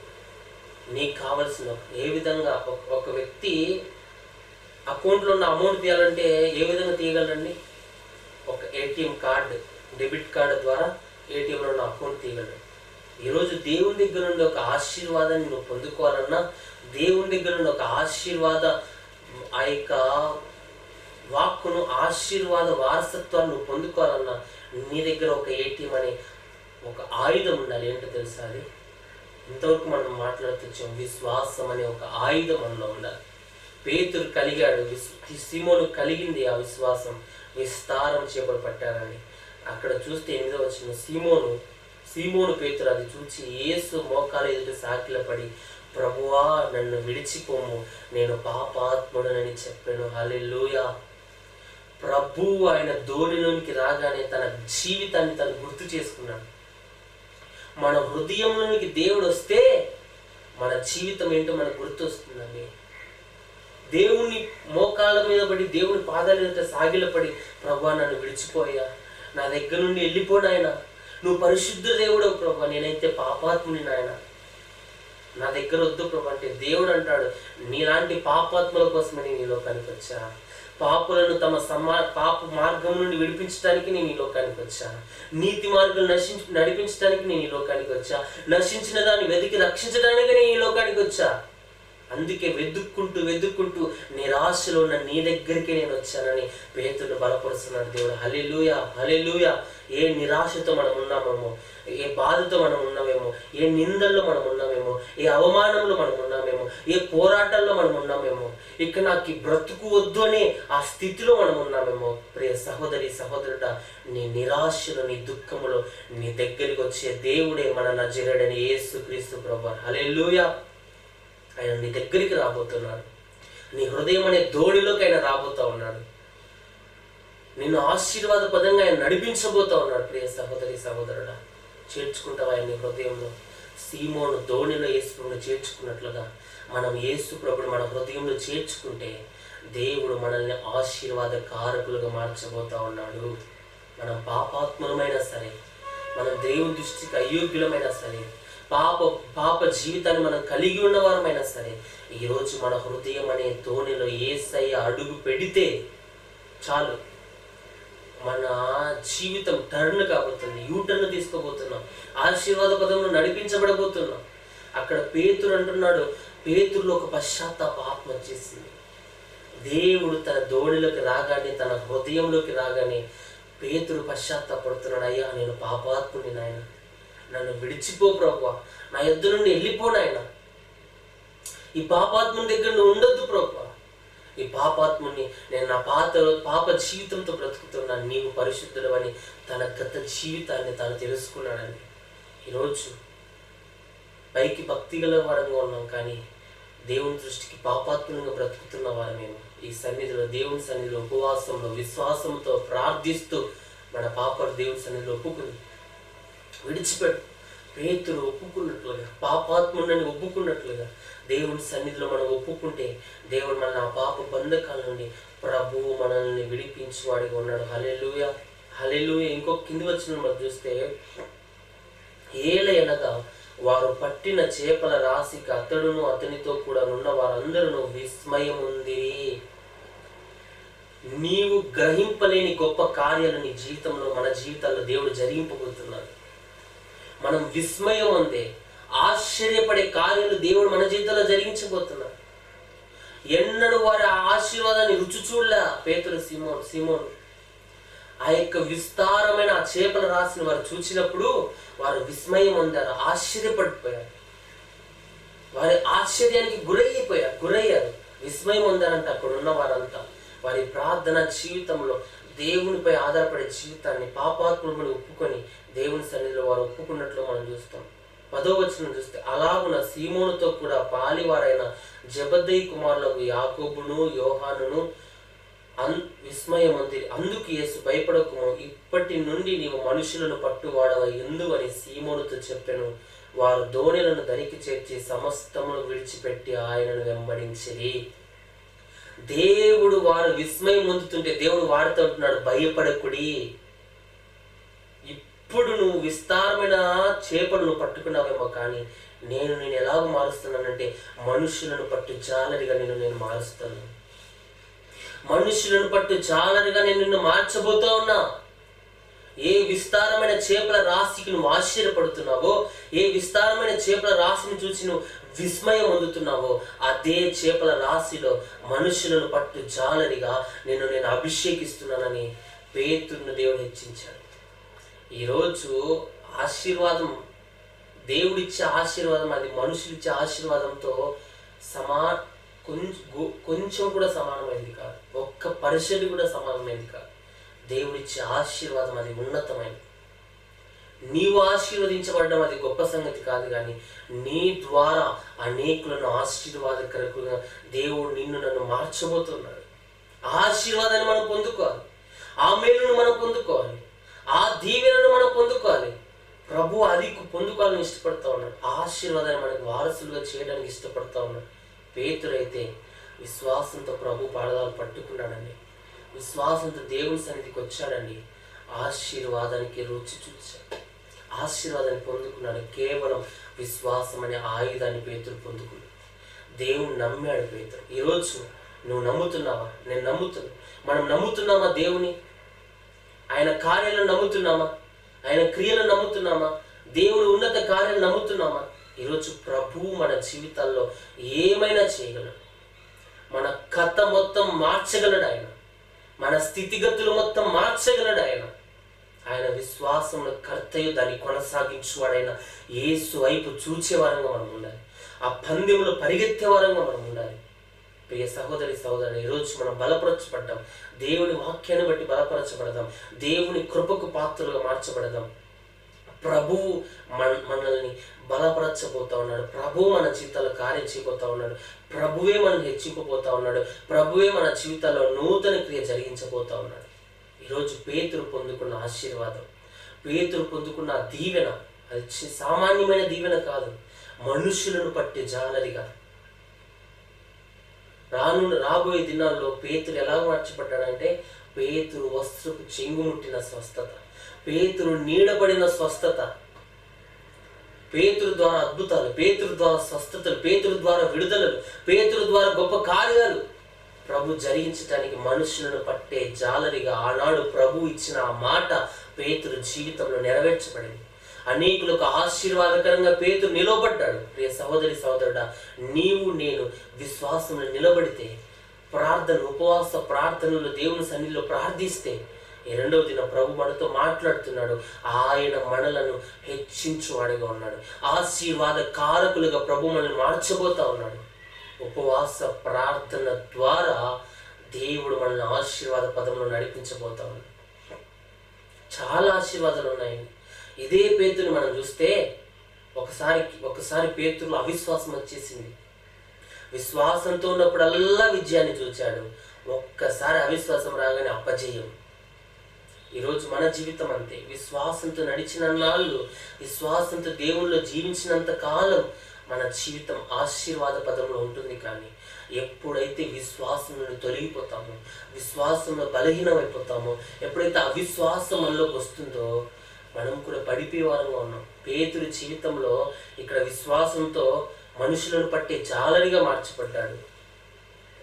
నీకు కావలసిన ఏ విధంగా ఒక వ్యక్తి అకౌంట్లో ఉన్న అమౌంట్ తీయాలంటే ఏ విధంగా తీయగలరండి? ఒక ఏటీఎం కార్డు, డెబిట్ కార్డు ద్వారా ఏటీఎంలో ఉన్న అకౌంట్ తీయగలరు. ఈరోజు దేవుని దగ్గర నుండి ఒక ఆశీర్వాదాన్ని నువ్వు పొందుకోవాలన్నా, దేవుని దగ్గర నుండి ఒక ఆశీర్వాద ఆ యొక్క వాక్కును, ఆశీర్వాద వారసత్వాన్ని నువ్వు పొందుకోవాలన్నా, నీ దగ్గర ఒక ఏటీఎం అనే ఒక ఆయుధం ఉండాలి. ఏంటో తెలుసా? అది ఇంతవరకు మనం మాట్లాడుతూ విశ్వాసం అనే ఒక ఆయుధం మనలో ఉండాలి. పేతురు కలిగాడు, సీమోను కలిగింది ఆ విశ్వాసం. విస్తారం చేపలు పట్టారని అక్కడ చూస్తే 8వ వచనం, సీమోను పేతురు అది చూసి యేసు మోకాల ఎదుట సాకిలపడి, ప్రభువా నన్ను విడిచిపోము, నేను పాపాత్ముడనని చెప్పాను. హల్లెలూయా. ప్రభువు ఆయన దోణిలోనికి రాగానే తన జీవితాన్ని తను గుర్తు చేసుకున్నాడు. మన హృదయంలోనికి దేవుడు వస్తే మన జీవితం ఏంటో మనకు గుర్తు వస్తుందండి. దేవుని మోకాళ్ళ మీద పడి, దేవుని పాదాల మీద సాగిలపడి, ప్రభువా నన్ను విడిచిపోయా, నా దగ్గర నుండి వెళ్ళిపోనాయన, నువ్వు పరిశుద్ధ దేవుడవు ప్రభా, నేనైతే పాపాత్ముని నాయన, నా దగ్గర వద్దు ప్రభా అంటే దేవుడు అంటాడు, నీలాంటి పాపాత్ముల కోసమే నేను ఈ లోకానికి వచ్చా, పాపులను తమ పాప మార్గం నుండి విడిపించడానికి నేను ఈ లోకానికి వచ్చా, నీతి మార్గం నడిపించడానికి నేను ఈ లోకానికి వచ్చా, నశించిన దాన్ని వెతికి రక్షించడానికి నేను ఈ లోకానికి వచ్చా. అందుకే వెతుక్కుంటూ నిరాశలో ఉన్న నీ దగ్గరికి నేను వచ్చానని పేతురుని బలపరుస్తున్నాడు దేవుడు. హల్లెలూయా, హల్లెలూయా. ఏ నిరాశతో మనం ఉన్నామేమో, ఏ బాధతో మనం ఉన్నామేమో, ఏ నిందల్లో మనం ఉన్నామేమో, ఏ అవమానంలో మనం ఉన్నామేమో, ఏ పోరాటాల్లో మనం ఉన్నామేమో, ఇక నాకు బ్రతుకు వద్దు అనే ఆ స్థితిలో మనం ఉన్నామేమో. ప్రియ సహోదరి సహోదరుడా, నీ నిరాశలో, నీ దుఃఖములో నీ దగ్గరికి వచ్చే దేవుడే మన నజరేయుడైన యేసుక్రీస్తు ప్రభువు. హల్లెలూయా. ఆయన నీ దగ్గరికి రాబోతున్నాడు. నీ హృదయం అనే దోడిలోకి ఆయన రాబోతా ఉన్నాడు. నిన్ను ఆశీర్వాద పదంగా ఆయన నడిపించబోతా ఉన్నాడు. ప్రియ సహోదరి సహోదరుడా, చేర్చుకుంటావా ఆయన నీ హృదయంలో? సీమోను దోణిలో యేసు ప్రభువును చేర్చుకున్నట్లుగా మనం యేసు ప్రభువును మన హృదయంలో చేర్చుకుంటే దేవుడు మనల్ని ఆశీర్వాద కారకులుగా మార్చబోతా ఉన్నాడు. మనం పాపాత్మలమైనా సరే, మనం దేవుని దృష్టికి అయోగ్యులమైనా సరే, పాప జీవితాన్ని మనం కలిగి ఉన్నవారమైనా సరే, ఈరోజు మన హృదయం అనే దోణిలో యేసయ్య అడుగు పెడితే చాలు, మన జీవితం టర్న్ కాబోతుంది, యూటర్న్ తీసుకోబోతున్నాం, ఆశీర్వాద పదంలో నడిపించబడబోతున్నాం. అక్కడ పేతురు అంటున్నాడు, పేతురులో ఒక పశ్చాత్తాప ఆత్మ వచ్చేసింది. దేవుడు తన దోణిలోకి రాగానే, తన హృదయంలోకి రాగానే పేతురు పశ్చాత్తాపడుతున్నాడు. అయ్యా నేను పాపాత్ముని నాయన, నన్ను విడిచిపో ప్రభువా, నా యొద్ద నుండి వెళ్ళిపో నాయన, ఈ పాపాత్ముని దగ్గర నువ్వు ఉండొద్దు ప్రభువా, ఈ పాపాత్ముని నేను నా పాప జీవితంతో బ్రతుకుతున్నాను, నీవు పరిశుద్ధుడు అని తన గత జీవితాన్ని తాను తెలుసుకున్నాడని. ఈరోజు పైకి భక్తి గల వారంగా ఉన్నాం, కానీ దేవుని దృష్టికి పాపాత్ములంగా బ్రతుకుతున్న వారమేమో. ఈ సన్నిధిలో, దేవుని సన్నిధిలో ఉపవాసంలో, విశ్వాసంతో ప్రార్థిస్తూ మన పాపాలు దేవుని సన్నిధిలో ఒప్పుకుని విడిచిపెట్టు. పేతురు ఒప్పుకున్నట్లుగా, పాపాత్ముని ఒప్పుకున్నట్లుగా దేవుని సన్నిధిలో మనం ఒప్పుకుంటే దేవుడు మన ఆ పాప బంధకాల నుండి ప్రభువు మనల్ని విడిపించేవాడిగా ఉన్నాడు. హల్లెలూయా, హల్లెలూయా. ఇంకొక కింది వచ్చిన మనం చూస్తే ఏలయనగా వారు పట్టిన చేపల రాశికి అతడును అతనితో కూడా నున్న వారందరూ విస్మయముంది. నీవు గ్రహింపలేని గొప్ప కార్యాలు నీ జీవితంలో, మన జీవితాల్లో దేవుడు జరిగింపబోతున్నాడు. మనం విస్మయం అందే ఆశ్చర్యపడే కార్యాలు దేవుడు మన జీవితంలో జరిగించబోతున్నాడు. ఎన్నడూ వారి ఆశీర్వాదాన్ని రుచి చూడలే పేతురు, సీమోను. ఆ యొక్క విస్తారమైన ఆ చేపల రాశిని వారు చూసినప్పుడు వారు విస్మయం అందారు, ఆశ్చర్యపడిపోయారు. వారి ఆశ్చర్యానికి గురయ్యారు, విస్మయం అందారంట అక్కడ ఉన్న వారంతా. వారి ప్రార్థన జీవితంలో దేవునిపై ఆధారపడే జీవితాన్ని, పాపాత్ములను ఒప్పుకొని దేవుని సన్నిధిలో వారు ఒప్పుకున్నట్లు మనం చూస్తాం. 10వ వచనం చూస్తే, అలాగున సీమోనుతో కూడా పాలివారైన జెబెదయి కుమారులకు యాకోబును యోహానును విస్మయం ఉంది. అందుకు యేసు, భయపడకుము, ఇప్పటి నుండి నీవు మనుషులను పట్టువాడవై ఎందు అని సీమోనుతో చెప్పెను. వారు దోణెలను దరికి చేర్చి సమస్తమును విడిచిపెట్టి ఆయనను వెంబడించిరి. దేవుడు వారు విస్మయం పొందుతుంటే దేవుడు వాడుతూ ఉంటున్నాడు, భయపడకుడి. ఇప్పుడు నువ్వు విస్తారమైన చేపలను పట్టుకున్నావేమో, కానీ నేను ఎలాగ మారుస్తున్నానంటే మనుషులను పట్టు జాలరిగా నేను మారుస్తాను. మనుషులను పట్టు జాలరిగా నేను నిన్ను మార్చబోతా ఉన్నా. ఏ విస్తారమైన చేపల రాశికి నువ్వు ఆశ్చర్యపడుతున్నావో, ఏ విస్తారమైన చేపల రాశిని చూసి నువ్వు విస్మయం పొందుతున్నావో, అదే చేపల రాశిలో మనుషులను పట్టు జాలరిగా నేను అభిషేకిస్తున్నానని పేతురును దేవుడు హెచ్చించాడు. ఈరోజు ఆశీర్వాదం, దేవుడిచ్చే ఆశీర్వాదం, అది మనుషులిచ్చే ఆశీర్వాదంతో కొంచెం కూడా సమానమైంది కాదు. 1% కూడా సమానమైంది కాదు. దేవుడిచ్చే ఆశీర్వాదం అది ఉన్నతమైనది. నీవు ఆశీర్వదించబడడం అది గొప్ప సంగతి కాదు, కానీ నీ ద్వారా అనేకులను ఆశీర్వాదకరంగా దేవుడు నన్ను మార్చబోతున్నాడు. ఆ ఆశీర్వాదాన్ని మనం పొందుకోవాలి, ఆ మేలును మనం పొందుకోవాలి, ఆ దీవెనను మనం పొందుకోవాలి. ప్రభు అది పొందుకోవాలని ఇష్టపడతా ఉన్నాడు. ఆ ఆశీర్వాదాన్ని మనకు వారసులుగా చేయడానికి ఇష్టపడతా ఉన్నాడు. పేతురైతే విశ్వాసంతో ప్రభు పాదాలు పట్టుకున్నాడండి, విశ్వాసంతో దేవుని సన్నిధికి వచ్చాడండి, ఆశీర్వాదానికి రుచి చూచాడు, ఆశీర్వాదాన్ని పొందుకున్నాడు. కేవలం విశ్వాసం అనే ఆయుధాన్ని పేతురు పొందుకున్నాడు. దేవుని నమ్మాడు పేతురు. ఈరోజు నువ్వు నమ్ముతున్నావా? నేను నమ్ముతున్నా. మనం నమ్ముతున్నామా దేవుని? ఆయన కార్యాలను నమ్ముతున్నామా? ఆయన క్రియలను నమ్ముతున్నామా? దేవుడు ఉన్నత కార్యాలను నమ్ముతున్నామా? ఈరోజు ప్రభువు మన జీవితాల్లో ఏమైనా చేయగలడు. మన కథ మొత్తం మార్చగలడు ఆయన. మన స్థితిగతులు మొత్తం మార్చగలడు ఆయన. ఆయన విశ్వాసంలో కర్తయ్య దాన్ని కొనసాగించేవాడైన యేసు వైపు చూచేవారంగా మనం ఉండాలి. ఆ పందెంలో పరిగెత్తేవారంగా మనం ఉండాలి. ప్రియ సహోదరి సహోదరుడు, ఈరోజు మనం బలపరచబడ్డాం. దేవుని వాక్యాన్ని బట్టి బలపరచబడదాం. దేవుని కృపకు పాత్రలుగా మార్చబడదాం. ప్రభువు మనల్ని బలపరచబోతా ఉన్నాడు. ప్రభువు మన జీవితాల్లో కార్యం చేయబోతా ఉన్నాడు. ప్రభువే మనం హెచ్చింపబోతా ఉన్నాడు. ప్రభువే మన జీవితాల్లో నూతన క్రియ జరిగించబోతా ఉన్నాడు. ఈరోజు పేతురు పొందుకున్న ఆశీర్వాదం, పేతురు పొందుకున్న దీవెన, అది సామాన్యమైన దీవెన కాదు. మనుషులను పట్టే జాలరిగా రాబోయే దినాల్లో పేతురు ఎలా మార్చబడ్డాడంటే, పేతురు వస్త్రపు చెంగుముట్టిన స్వస్థత, పేతురు నీడబడిన స్వస్థత, పేతురు ద్వారా అద్భుతాలు, పేతురు ద్వారా స్వస్థతలు, పేతురు ద్వారా విడుదలలు, పేతురు ద్వారా గొప్ప కార్యాలు ప్రభు జరిగించడానికి మనుషులను పట్టే జాలరిగా ఆనాడు ప్రభు ఇచ్చిన ఆ మాట పేతురు జీవితంలో నెరవేర్చబడింది. అనేకులకు ఆశీర్వాదకరంగా పేతురు నిలబడ్డాడు. ప్రియ సహోదరి సహోదరుడా, నీవు నేను విశ్వాసంలో నిలబడితే, ప్రార్థన ఉపవాస ప్రార్థనలు దేవుని సన్నిధిలో ప్రార్థిస్తే, ఈ 2వ దిన ప్రభు మనతో మాట్లాడుతున్నాడు. ఆయన మనలను హెచ్చించువాడిగా ఉన్నాడు. ఆశీర్వాద కారకులుగా ప్రభు మనల్ని మార్చబోతా ఉన్నాడు. ఉపవాస ప్రార్థన ద్వారా దేవుడు మనల్ని ఆశీర్వాద పదంలో నడిపించబోతా ఉన్నాడు. చాలా ఆశీర్వాదాలు ఉన్నాయండి. ఇదే పేతురుని మనం చూస్తే ఒకసారి పేతురులో అవిశ్వాసం వచ్చేసింది. విశ్వాసంతో ఉన్నప్పుడల్లా విజయాన్ని చూచాడు. ఒక్కసారి అవిశ్వాసం రాగానే అపజయం. ఈరోజు మన జీవితం అంతే. విశ్వాసంతో నడిచిన నాళ్ళు, విశ్వాసంతో దేవుళ్ళో జీవించినంత కాలం మన జీవితం ఆశీర్వాద పదంలో ఉంటుంది. కానీ ఎప్పుడైతే విశ్వాసం నుండి తొలగిపోతామో, విశ్వాసంలో బలహీనమైపోతామో, ఎప్పుడైతే అవిశ్వాసం మనలోకి వస్తుందో మనం కూడా పడిపోయేవారంగా ఉన్నాం. పేతురు జీవితంలో ఇక్కడ విశ్వాసంతో మనుషులను పట్టే జాలరిగా మార్చబడ్డాడు.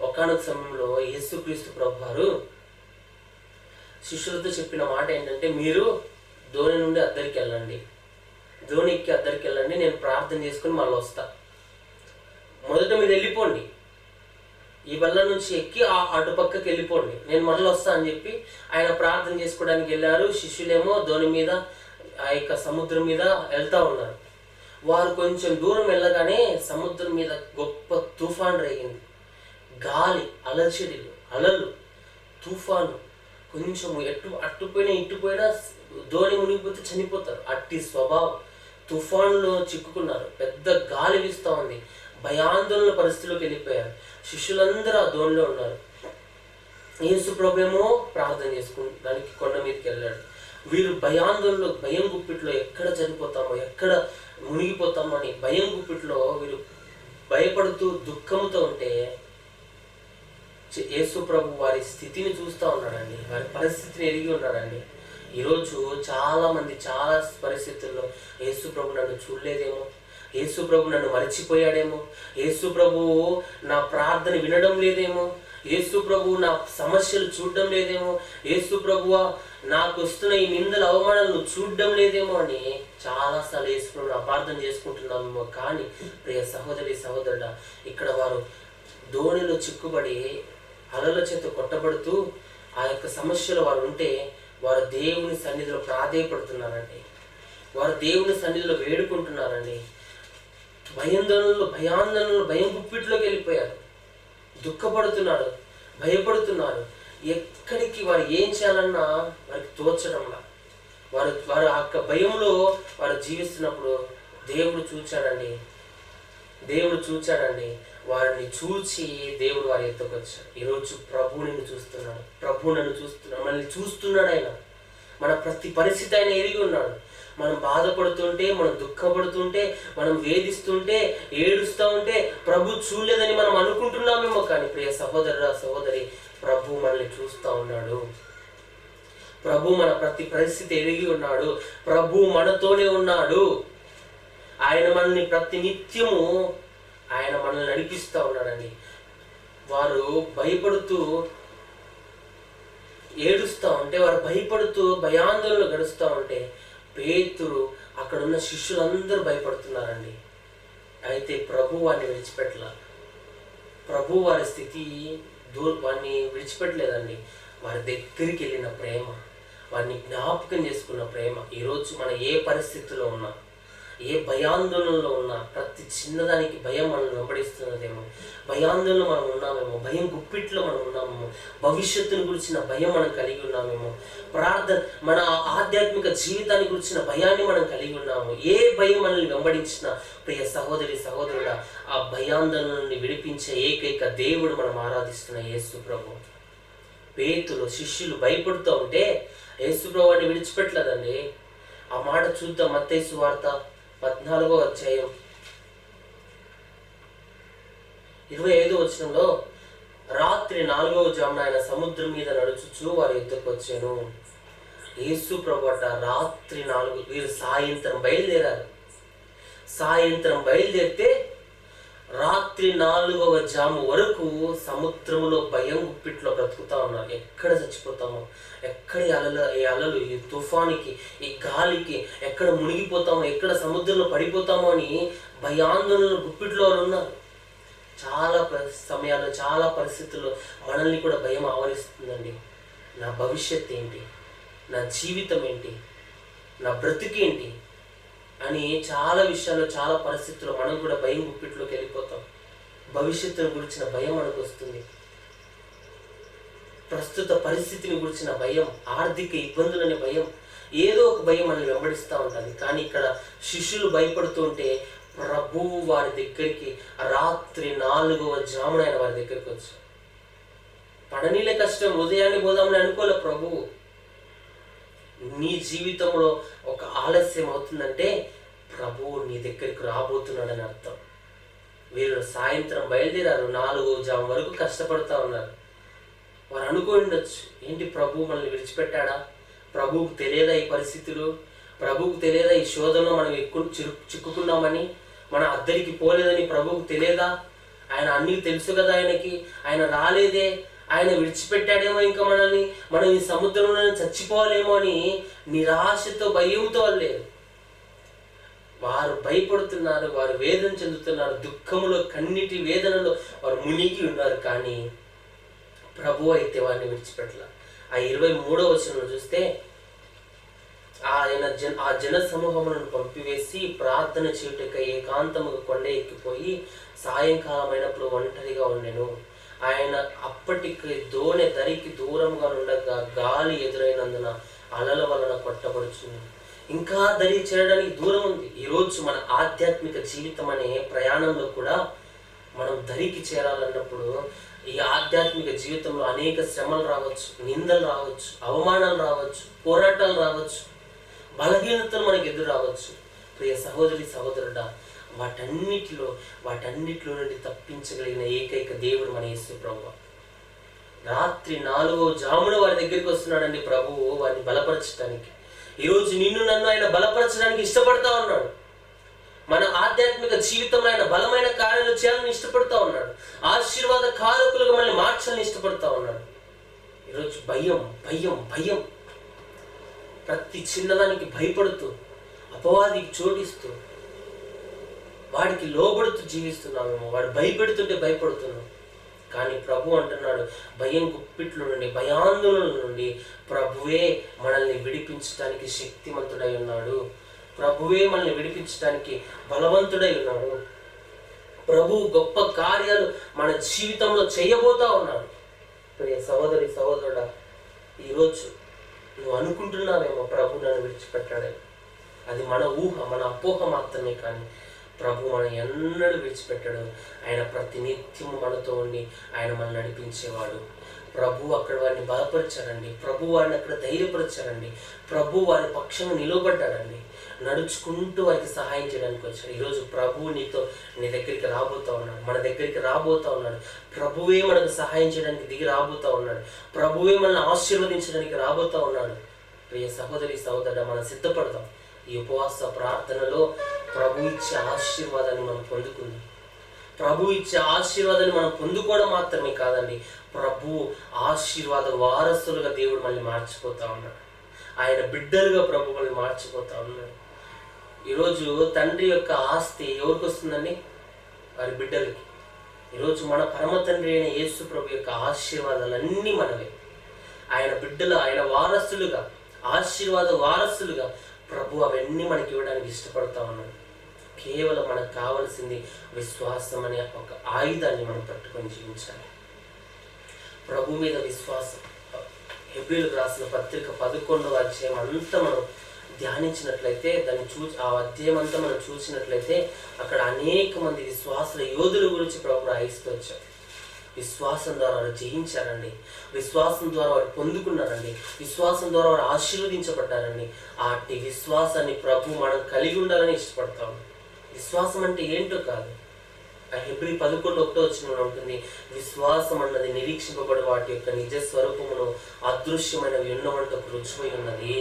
ఒకానొక సమయంలో యేసుక్రీస్తు ప్రభువారు శిష్యులతో చెప్పిన మాట ఏంటంటే, మీరు ధోని నుండి అద్దరికి వెళ్ళండి, ధోని ఎక్కి అద్దరికి వెళ్ళండి, నేను ప్రార్థన చేసుకుని మళ్ళీ వస్తా. మొదట మీరు వెళ్ళిపోండి, ఈ బల్ల నుంచి ఎక్కి అటుపక్కకి వెళ్ళిపోండి, నేను మళ్ళీ వస్తా అని చెప్పి ఆయన ప్రార్థన చేసుకోవడానికి వెళ్ళారు. శిష్యులేమో ధోని మీద ఆ యొక్క సముద్రం మీద వెళ్తూ ఉన్నారు. వారు కొంచెం దూరం వెళ్ళగానే సముద్రం మీద గొప్ప తుఫాన్ రేగింది. గాలి, అలచడిలు, అలలు, తుఫాను. కొంచెం అట్టుపోయినా ఇట్టుపోయినా ధోని మునిగిపోతే చనిపోతారు. అట్టి స్వభావం. తుఫాన్లో చిక్కుకున్నారు. పెద్ద గాలి వీస్తూ ఉంది. భయాందోళన పరిస్థితిలోకి వెళ్ళిపోయారు. శిష్యులందరూ ఆ ధోనిలో ఉన్నారు. యేసు ప్రభువేమో ప్రార్థన చేసుకుని కొండ మీదకి వెళ్ళాడు. వీరు భయాందోళనలో, భయం గుప్పిట్లో ఎక్కడ చనిపోతామో, ఎక్కడ మునిగిపోతామో అని భయం గుప్పిట్లో వీరు భయపడుతూ దుఃఖంతో ఉంటే యేసు ప్రభు వారి స్థితిని చూస్తూ ఉన్నాడండి, వారి పరిస్థితిని ఎరిగి ఉన్నాడండి. ఈరోజు చాలామంది చాలా పరిస్థితుల్లో యేసు ప్రభు నన్ను చూడలేదేమో, యేసు ప్రభు నన్ను మరచిపోయాడేమో, యేసు ప్రభువు నా ప్రార్థన వినడం లేదేమో, యేసు ప్రభువు నా సమస్యలు చూడడం లేదేమో, యేసు ప్రభువా నాకు వస్తున్న ఈ నిందల అవమానాలను చూడడం లేదేమో అని చాలాసార్లు యేసు ప్రభువుని అపార్థం చేసుకుంటున్నామేమో. కానీ ప్రియ సహోదరి సహోదరుడా, ఇక్కడ వారు ధోనిలో చిక్కుబడి అలల చేత కొట్టబడుతూ ఆ యొక్క సమస్యలో వారు ఉంటే వారు దేవుని సన్నిధిలో ప్రాధేయపడుతున్నారండి, వారు దేవుని సన్నిధిలో వేడుకుంటున్నారండి. భయాందోళనలు, భయం గుప్పిట్లోకి వెళ్ళిపోయారు, దుఃఖపడుతున్నారు, భయపడుతున్నారు. ఎక్కడికి వారు ఏం చేయాలన్నా వారికి తోచడంలా. వారు ఆ భయంలో వారు జీవిస్తున్నప్పుడు దేవుడు చూచాడండి. వారిని చూచి దేవుడు వారి ఎత్తుకు వచ్చాడు. ఈరోజు ప్రభు నిన్ను చూస్తున్నాడు, ప్రభు నన్ను చూస్తున్నాడు, మనల్ని చూస్తున్నాడు. ఆయన మన ప్రతి పరిస్థితి ఆయన ఎరిగి ఉన్నాడు. మనం బాధపడుతుంటే, మనం దుఃఖపడుతుంటే, మనం వేధిస్తుంటే, ఏడుస్తూ ఉంటే ప్రభు చూడలేదని మనం అనుకుంటున్నామేమో. కానీ ప్రియ సహోదరుడా సహోదరి, ప్రభు మనల్ని చూస్తూ ఉన్నాడు. ప్రభు మన ప్రతి పరిస్థితి ఎరిగి ఉన్నాడు. ప్రభు మనతోనే ఉన్నాడు. ఆయన మనల్ని ప్రతి నిత్యము ఆయన మనల్ని నడిపిస్తూ ఉన్నాడండి. వారు భయపడుతూ ఏడుస్తూ ఉంటే, వారు భయపడుతూ భయాందోళనలు గడుస్తూ ఉంటే పేతురు అక్కడున్న శిష్యులందరూ భయపడుతున్నారండి. అయితే ప్రభు వారిని విడిచిపెట్టల. ప్రభు వారి స్థితి వారిని విడిచిపెట్టలేదండి. వారి దగ్గరికి వెళ్ళిన ప్రేమ, వారిని జ్ఞాపకం చేసుకున్న ప్రేమ. ఈరోజు మనం ఏ పరిస్థితిలో ఉన్నా, ఏ భయాందోళనలో ఉన్నా, ప్రతి చిన్నదానికి భయం మనం వెంబడిస్తున్నదేమో, భయాందోళన మనం ఉన్నామేమో, భయం గుప్పిట్లో మనం ఉన్నామేమో, భవిష్యత్తుని గురించిన భయం మనం కలిగి ఉన్నామేమో, ప్రార్థన మన ఆధ్యాత్మిక జీవితాన్ని గురించిన భయాన్ని మనం కలిగి ఉన్నాము. ఏ భయం మనల్ని వెంబడించినా ప్రియ సహోదరి సహోదరుడా, ఆ భయాందోళనని విడిపించే ఏకైక దేవుడు మనం ఆరాధిస్తున్న యేసు ప్రభు. పేతులు శిష్యులు భయపడుతూ ఉంటే యేసు ప్రభువుని విడిచిపెట్టలేదండి. ఆ మాట చూద్దాం. మత్తయి సువార్త 14వ అధ్యాయం 25వ వచనంలో, రాత్రి 4వ జామున ఆయన సముద్రం మీద నడుచుచు వారి యుద్ధకు వచ్చాను. యేసు ప్రభు అట రాత్రి 4, వీరు సాయంత్రం బయలుదేరారు. సాయంత్రం బయలుదేరితే రాత్రి 4వ జాము వరకు సముద్రంలో భయం గుప్పిట్లో బ్రతుకుతా ఉన్నారు. ఎక్కడ చచ్చిపోతామో, ఎక్కడ ఈ అలలు, ఈ తుఫానికి, ఈ గాలికి ఎక్కడ మునిగిపోతామో, ఎక్కడ సముద్రంలో పడిపోతామో అని భయాందోళన గుప్పిట్లో ఉన్నారు. చాలా సమయాల్లో, చాలా పరిస్థితుల్లో మనల్ని కూడా భయం ఆవరిస్తుందండి. నా భవిష్యత్ ఏంటి, నా జీవితం ఏంటి, నా బ్రతికేంటి అని చాలా విషయాల్లో, చాలా పరిస్థితుల్లో మనం కూడా భయం గుప్పిట్లోకి వెళ్ళిపోతాం. భవిష్యత్తును గురించిన భయం మనకు వస్తుంది. ప్రస్తుత పరిస్థితిని గురించిన భయం, ఆర్థిక ఇబ్బందులనే భయం, ఏదో ఒక భయం మనల్ని వెంబడిస్తూ ఉంటుంది. కానీ ఇక్కడ శిష్యులు భయపడుతూ ఉంటే ప్రభువు వారి దగ్గరికి రాత్రి 4వ జామున ఆయన వారి దగ్గరికి వచ్చారు. పడనీలే కష్టం, ఉదయాన్నే పోదామని అనుకోలే ప్రభువు. నీ జీవితంలో ఒక ఆలస్యం అవుతుందంటే ప్రభువు నీ దగ్గరికి రాబోతున్నాడని అర్థం. వీరు సాయంత్రం బయలుదేరారు, 4వ జాము వరకు కష్టపడుతూ ఉన్నారు. వారు అనుకోండొచ్చు, ఏంటి ప్రభు మనల్ని విడిచిపెట్టాడా, ప్రభువుకు తెలియదా ఈ పరిస్థితులు, ప్రభువుకు తెలియదా ఈ శోధనలో మనం చిక్కుకున్నామని, మన అద్దరికి పోలేదని ప్రభువుకు తెలియదా? ఆయన అన్నీ తెలుసు కదా ఆయనకి. ఆయన రాలేదే, ఆయన విడిచిపెట్టాడేమో ఇంకా మనల్ని, మనం ఈ సముద్రంలో చచ్చిపోవాలేమో అని నిరాశతో భయంతో లేరు. వారు భయపడుతున్నారు, వారు వేదన చెందుతున్నారు, దుఃఖములో కన్నిటి వేదనలో వారు మునిగి ఉన్నారు. కానీ ప్రభు అయితే వారిని విడిచిపెట్టల. ఆ 23వ వచనంలో చూస్తే ఆ జన సమూహములను పంపివేసి ప్రార్థన చేయుటకై ఏకాంతముగా కొండ ఎక్కిపోయి సాయంకాలం అయినప్పుడు ఒంటరిగా ఉండెను. ఆయన అప్పటికి దోణి దరికి దూరంగా ఉండగా గాలి ఎదురైనందున అలల వలన కొట్టబడుచుంది. ఇంకా దరి చేరడానికి దూరం ఉంది. ఈరోజు మన ఆధ్యాత్మిక జీవితం అనే ప్రయాణంలో కూడా మనం దరికి చేరాలన్నప్పుడు ఈ ఆధ్యాత్మిక జీవితంలో అనేక శ్రమలు రావచ్చు, నిందలు రావచ్చు, అవమానాలు రావచ్చు, పోరాటాలు రావచ్చు, బలహీనతలు మనకు ఎదురు రావచ్చు. ప్రియ సహోదరి సహోదరుడా, వాటన్నిటిలో నుండి తప్పించగలిగిన ఏకైక దేవుడు మన యేసు ప్రభువు. రాత్రి 4వ జామున వారి దగ్గరికి వస్తున్నాడండి ప్రభువు, వారిని బలపరచడానికి. ఈరోజు నిన్ను నన్ను ఆయన బలపరచడానికి ఇష్టపడతా ఉన్నాడు. మన ఆధ్యాత్మిక జీవితంలో ఆయన బలమైన కార్యాలు చేయాలని ఇష్టపడతా ఉన్నాడు. ఆశీర్వాద కారకులుగా మనల్ని మార్చాలని ఇష్టపడతా ఉన్నాడు. ఈరోజు భయం భయం భయం, ప్రతి చిన్నదానికి భయపడుతూ, అపవాదికి చోటిస్తూ, వాడికి లోబడుతూ జీవిస్తున్నామేమో. వాడు భయపెడుతుంటే భయపడుతున్నాం. కానీ ప్రభు అంటున్నాడు, భయం గుప్పిట్లో నుండి, భయాందోళన నుండి ప్రభువే మనల్ని విడిపించడానికి శక్తిమంతుడై ఉన్నాడు. ప్రభువే మనల్ని విడిపించడానికి బలవంతుడై ఉన్నాడు. ప్రభు గొప్ప కార్యాలు మన జీవితంలో చేయబోతా ఉన్నాడు. ప్రియ సహోదరి సహోదరుడా, ఈరోజు నువ్వు అనుకుంటున్నావేమో ప్రభు నన్ను విడిచిపెట్టాడని. అది మన ఊహ, మన అపోహ మాత్రమే. కానీ ప్రభు మనం ఎన్నడూ విడిచిపెట్టాడు. ఆయన ప్రతినిత్యము మనతో ఉండి ఆయన మనల్ని నడిపించేవాడు. ప్రభు అక్కడ వారిని బలపరిచారండి. ప్రభు వారిని అక్కడ ధైర్యపరిచారండి. ప్రభు వారి పక్షంగా నిలబడ్డాడండి. నడుచుకుంటూ వారికి సహాయం చేయడానికి వచ్చాడు. ఈరోజు ప్రభువు నీ దగ్గరికి రాబోతా ఉన్నాడు, మన దగ్గరికి రాబోతా ఉన్నాడు. ప్రభువే మనకు సహాయం చేయడానికి దిగి రాబోతా ఉన్నాడు. ప్రభువే మనల్ని ఆశీర్వదించడానికి రాబోతా ఉన్నాడు. ప్రియ సహోదరి సహోదరుడా, మనం సిద్ధపడతాం. ఈ ఉపవాస ప్రార్థనలో ప్రభు ఇచ్చే ఆశీర్వాదాన్ని మనం పొందుకుందాం. ప్రభు ఇచ్చే ఆశీర్వాదాన్ని మనం పొందుకోవడం మాత్రమే కాదండి, ప్రభు ఆశీర్వాద వారసులుగా దేవుడు మనల్ని మార్చిపోతా ఉన్నాడు. ఆయన బిడ్డలుగా ప్రభు మనల్ని మార్చిపోతా ఉన్నాడు. ఈరోజు తండ్రి యొక్క ఆస్తి ఎవరికి వస్తుందండి? వారి బిడ్డలకి. ఈరోజు మన పరమ తండ్రి అయిన యేసు ప్రభు యొక్క ఆశీర్వాదాలన్నీ మనవే. ఆయన బిడ్డలు, ఆయన వారసులుగా, ఆశీర్వాద వారసులుగా ప్రభు అవన్నీ మనకి ఇవ్వడానికి ఇష్టపడతా ఉన్నాడు. కేవలం మనకు కావలసింది విశ్వాసం అనే ఒక ఆయుధాన్ని మనం పట్టుకొని జీవించాలి. ప్రభు మీద విశ్వాసం. హెబ్రీయులకు రాసిన పత్రిక 11వ అధ్యాయం అంతా మనం ధ్యానించినట్లయితే, ఆ అధ్యాయం అంతా మనం చూసినట్లయితే అక్కడ అనేక మంది విశ్వాసుల యోధుల గురించి ప్రభు రాయిస్తూ వచ్చారు. విశ్వాసం ద్వారా వారు జయించారండి. విశ్వాసం ద్వారా వారు పొందుకున్నారండి. విశ్వాసం ద్వారా వారు ఆశీర్వదించబడ్డారండి. అట్టి విశ్వాసాన్ని ప్రభు మనం కలిగి ఉండాలని ఇష్టపడతాము. విశ్వాసం అంటే ఏంటో కాదు. ఆ హెబ్రీ 11:1 ఉంటుంది, విశ్వాసం అన్నది నిరీక్షింపబడి వాటి యొక్క నిజ స్వరూపమును అదృశ్యమైనవి ఉన్నవంటకు రుచిపోయి ఉన్నది.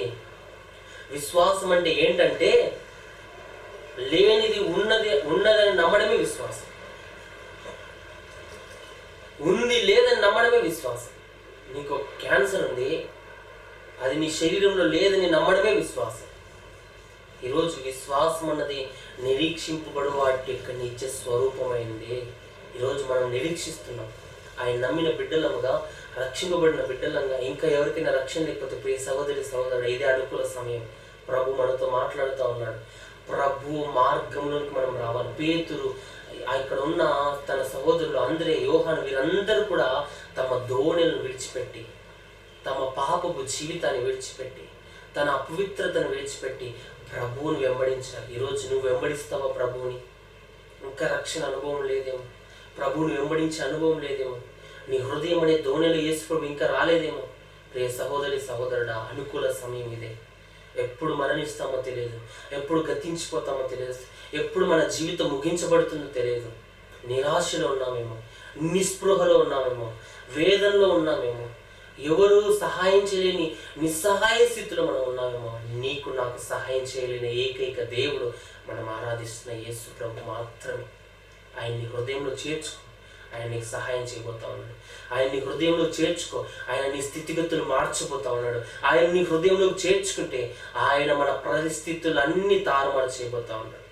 విశ్వాసం అంటే ఏంటంటే లేనిది ఉన్నదని నమ్మడమే విశ్వాసం. ఉంది లేదని నమ్మడమే విశ్వాసం. నీకు క్యాన్సర్ ఉంది, అది నీ శరీరంలో లేదని నమ్మడమే విశ్వాసం. ఈరోజు విశ్వాసం అన్నది నిరీక్షింపబడు వాటి యొక్క నిజ స్వరూపమైంది. ఈరోజు మనం నిరీక్షిస్తున్నాం. ఆయన నమ్మిన బిడ్డలముగా, రక్షింపబడిన బిడ్డలంగా. ఇంకా ఎవరికైనా రక్షణ లేకపోతే ప్రియ సహోదరి సహోదరుడు, ఇదే అనుకూల సమయం. ప్రభు మనతో మాట్లాడుతూ ఉన్నాడు. ప్రభు మార్గంలోకి మనం రావాలి. పేతురు, ఇక్కడ ఉన్న తన సహోదరులు అంద్రే, యోహాను, వీరందరూ కూడా తమ దోణిలను విడిచిపెట్టి, తమ పాపపు జీవితాన్ని విడిచిపెట్టి, తన అపవిత్రతను విడిచిపెట్టి ప్రభువుని వెంబడించాలి. ఈరోజు నువ్వు వెంబడిస్తావా ప్రభువుని? ఇంకా రక్షణ అనుభవం లేదేమో, ప్రభువుని వెంబడించే అనుభవం లేదేమో, నీ హృదయం అనే దోణిలో యేసు ప్రభు ఇంకా రాలేదేమో. ప్రియ సహోదరి సహోదరుడా, అనుకూల సమయం ఇదే. ఎప్పుడు మరణిస్తామో తెలియదు, ఎప్పుడు గతించిపోతామో తెలియదు, ఎప్పుడు మన జీవితం ముగించబడుతుందో తెలియదు. నిరాశలో ఉన్నామేమో, నిస్పృహలో ఉన్నామేమో, వేదనలో ఉన్నామేమో, ఎవరు సహాయం చేయలేని నిస్సహాయ స్థితిలో మనం ఉన్నామేమో. నీకు నాకు సహాయం చేయలేని ఏకైక దేవుడు మనం ఆరాధిస్తున్న యేసు ప్రభు మాత్రమే. ఆయన్ని హృదయంలో చేర్చుకో, ఆయన నీకు సహాయం చేయబోతా ఉన్నాడు. ఆయన నీ హృదయంలో చేర్చుకో, ఆయన నీ స్థితిగతులు మార్చిపోతా ఉన్నాడు. ఆయన నీ హృదయంలో చేర్చుకుంటే ఆయన మన పరిస్థితులన్నీ తారుమారు చేయబోతా ఉన్నాడు.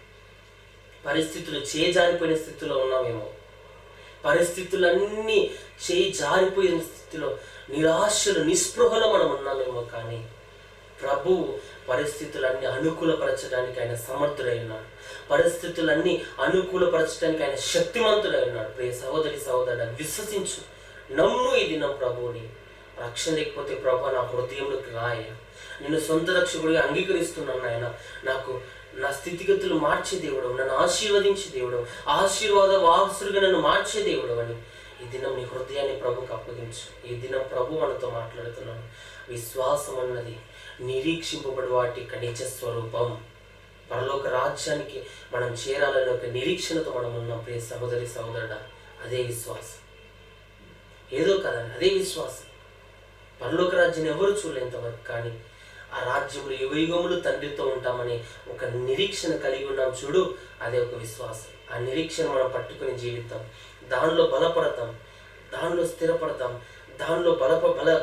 పరిస్థితులు చేజారిపోయిన స్థితిలో ఉన్నామేమో, పరిస్థితులన్నీ చేయి జారిపోయిన స్థితిలో నిరాశలు నిస్పృహలో మనం ఉన్నామేమో. కానీ ప్రభువు పరిస్థితులన్నీ అనుకూలపరచడానికి ఆయన సమర్థుడై ఉన్నాడు. పరిస్థితులన్నీ అనుకూలపరచడానికి ఆయన శక్తిమంతుడై ఉన్నాడు. ప్రియ సహోదరి సహోదరుడా, విశ్వసించు, నమ్ము ఈ దినం ప్రభువుని. రక్షణ లేకపోతే ప్రభు నా హృదయంలోకి రాయ, నిన్ను సొంత రక్షకుడిగా అంగీకరిస్తున్నాను ఆయన. నాకు నా స్థితిగతులు మార్చే దేవుడు, నన్ను ఆశీర్వదించే దేవుడు, ఆశీర్వాద వారసుడిగా నన్ను మార్చే దేవుడు అని ఈ దినం నీ హృదయాన్ని ప్రభుకు అప్పగించు. ఈ దినం ప్రభు మనతో మాట్లాడుతున్నాను. విశ్వాసం అన్నది నిరీక్షింపబడి వాటి నిజ స్వరూపం. పరలోక రాజ్యానికి మనం చేరాలనే ఒక నిరీక్షణతో మనం ఉన్నాం. ప్రియ సహోదరి సహోదరుడా, అదే విశ్వాసం. ఏదో కదండి, అదే విశ్వాసం. పరలోక రాజ్యాన్ని ఎవరు చూడలేంతవరకు, కానీ ఆ రాజ్యంలో యుగయుగములు తండ్రితో ఉంటామని ఒక నిరీక్షణ కలిగి ఉన్నాం చూడు, అదే ఒక విశ్వాసం. ఆ నిరీక్షణ మనం పట్టుకుని జీవితాం, దానిలో బలపడతాం, దానిలో స్థిరపడతాం, దానిలో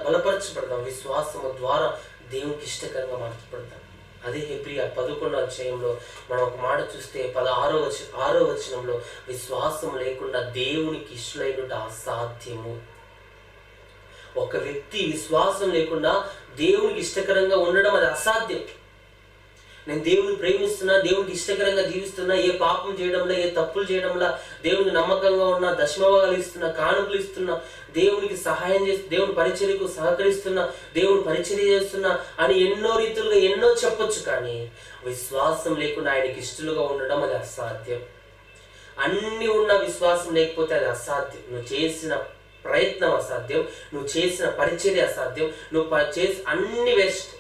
బలపరచబడతాం. విశ్వాసము ద్వారా దేవునికి ఇష్టకరంగా మార్చబడతాం. అదే హెబ్రియా 11వ అధ్యాయంలో మనం ఒక మాట చూస్తే 6వ వచనంలో, విశ్వాసం లేకుండా దేవునికి ఇష్టలైనట అసాధ్యము. ఒక వ్యక్తి విశ్వాసం లేకుండా దేవునికి ఇష్టకరంగా ఉండడం అది అసాధ్యం. నేను దేవుని ప్రేమిస్తున్నా, దేవునికి ఇష్టకరంగా జీవిస్తున్నా, ఏ పాపం చేయడంలో, ఏ తప్పులు చేయడంలో, దేవునికి నమ్మకంగా ఉన్నా, దశమభాగాలు ఇస్తున్నా, కానుకలు ఇస్తున్నా, దేవునికి సహాయం చేస్తూ దేవుని పరిచర్యకు సహకరిస్తున్నా, దేవుని పరిచర్య చేస్తున్నా అని ఎన్నో రీతులుగా ఎన్నో చెప్పొచ్చు. కానీ విశ్వాసం లేకుండా ఆయనకి ఇష్టలుగా ఉండడం అది అసాధ్యం. అన్నీ ఉన్న విశ్వాసం లేకపోతే అది అసాధ్యం. నువ్వు చేసిన ప్రయత్నం అసాధ్యం, నువ్వు చేసిన పరిచర్య అసాధ్యం, నువ్వు చేసి అన్ని వేస్ట్.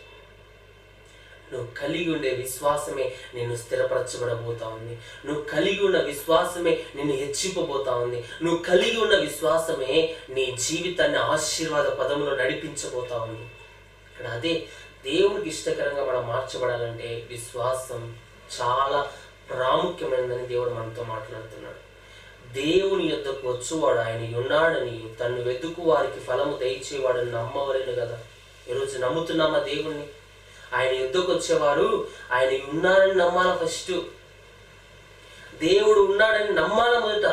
నువ్వు కలిగి ఉండే విశ్వాసమే నిన్ను స్థిరపరచబడబోతా ఉంది. నువ్వు కలిగి ఉన్న విశ్వాసమే నిన్ను హెచ్చింపబోతా ఉంది. నువ్వు కలిగి ఉన్న విశ్వాసమే నీ జీవితాన్ని ఆశీర్వాద పదములో నడిపించబోతా ఉంది. ఇక్కడ అదే దేవునికి ఇష్టకరంగా మనం మార్చబడాలంటే విశ్వాసం చాలా ప్రాముఖ్యమైనదని దేవుడు మనతో మాట్లాడుతున్నాడు. దేవుని యొద్దకు వచ్చువాడు ఆయన ఉన్నాడని, తను వెతుకు వారికి ఫలము దయచేవాడని నమ్మవలేను కదా. ఈరోజు నమ్ముతున్నామా దేవుణ్ణి? ఆయన యుద్ధకు వచ్చేవారు ఆయన ఉన్నాడని నమ్మాల. ఫస్ట్ దేవుడు ఉన్నాడని నమ్మాల. మొదట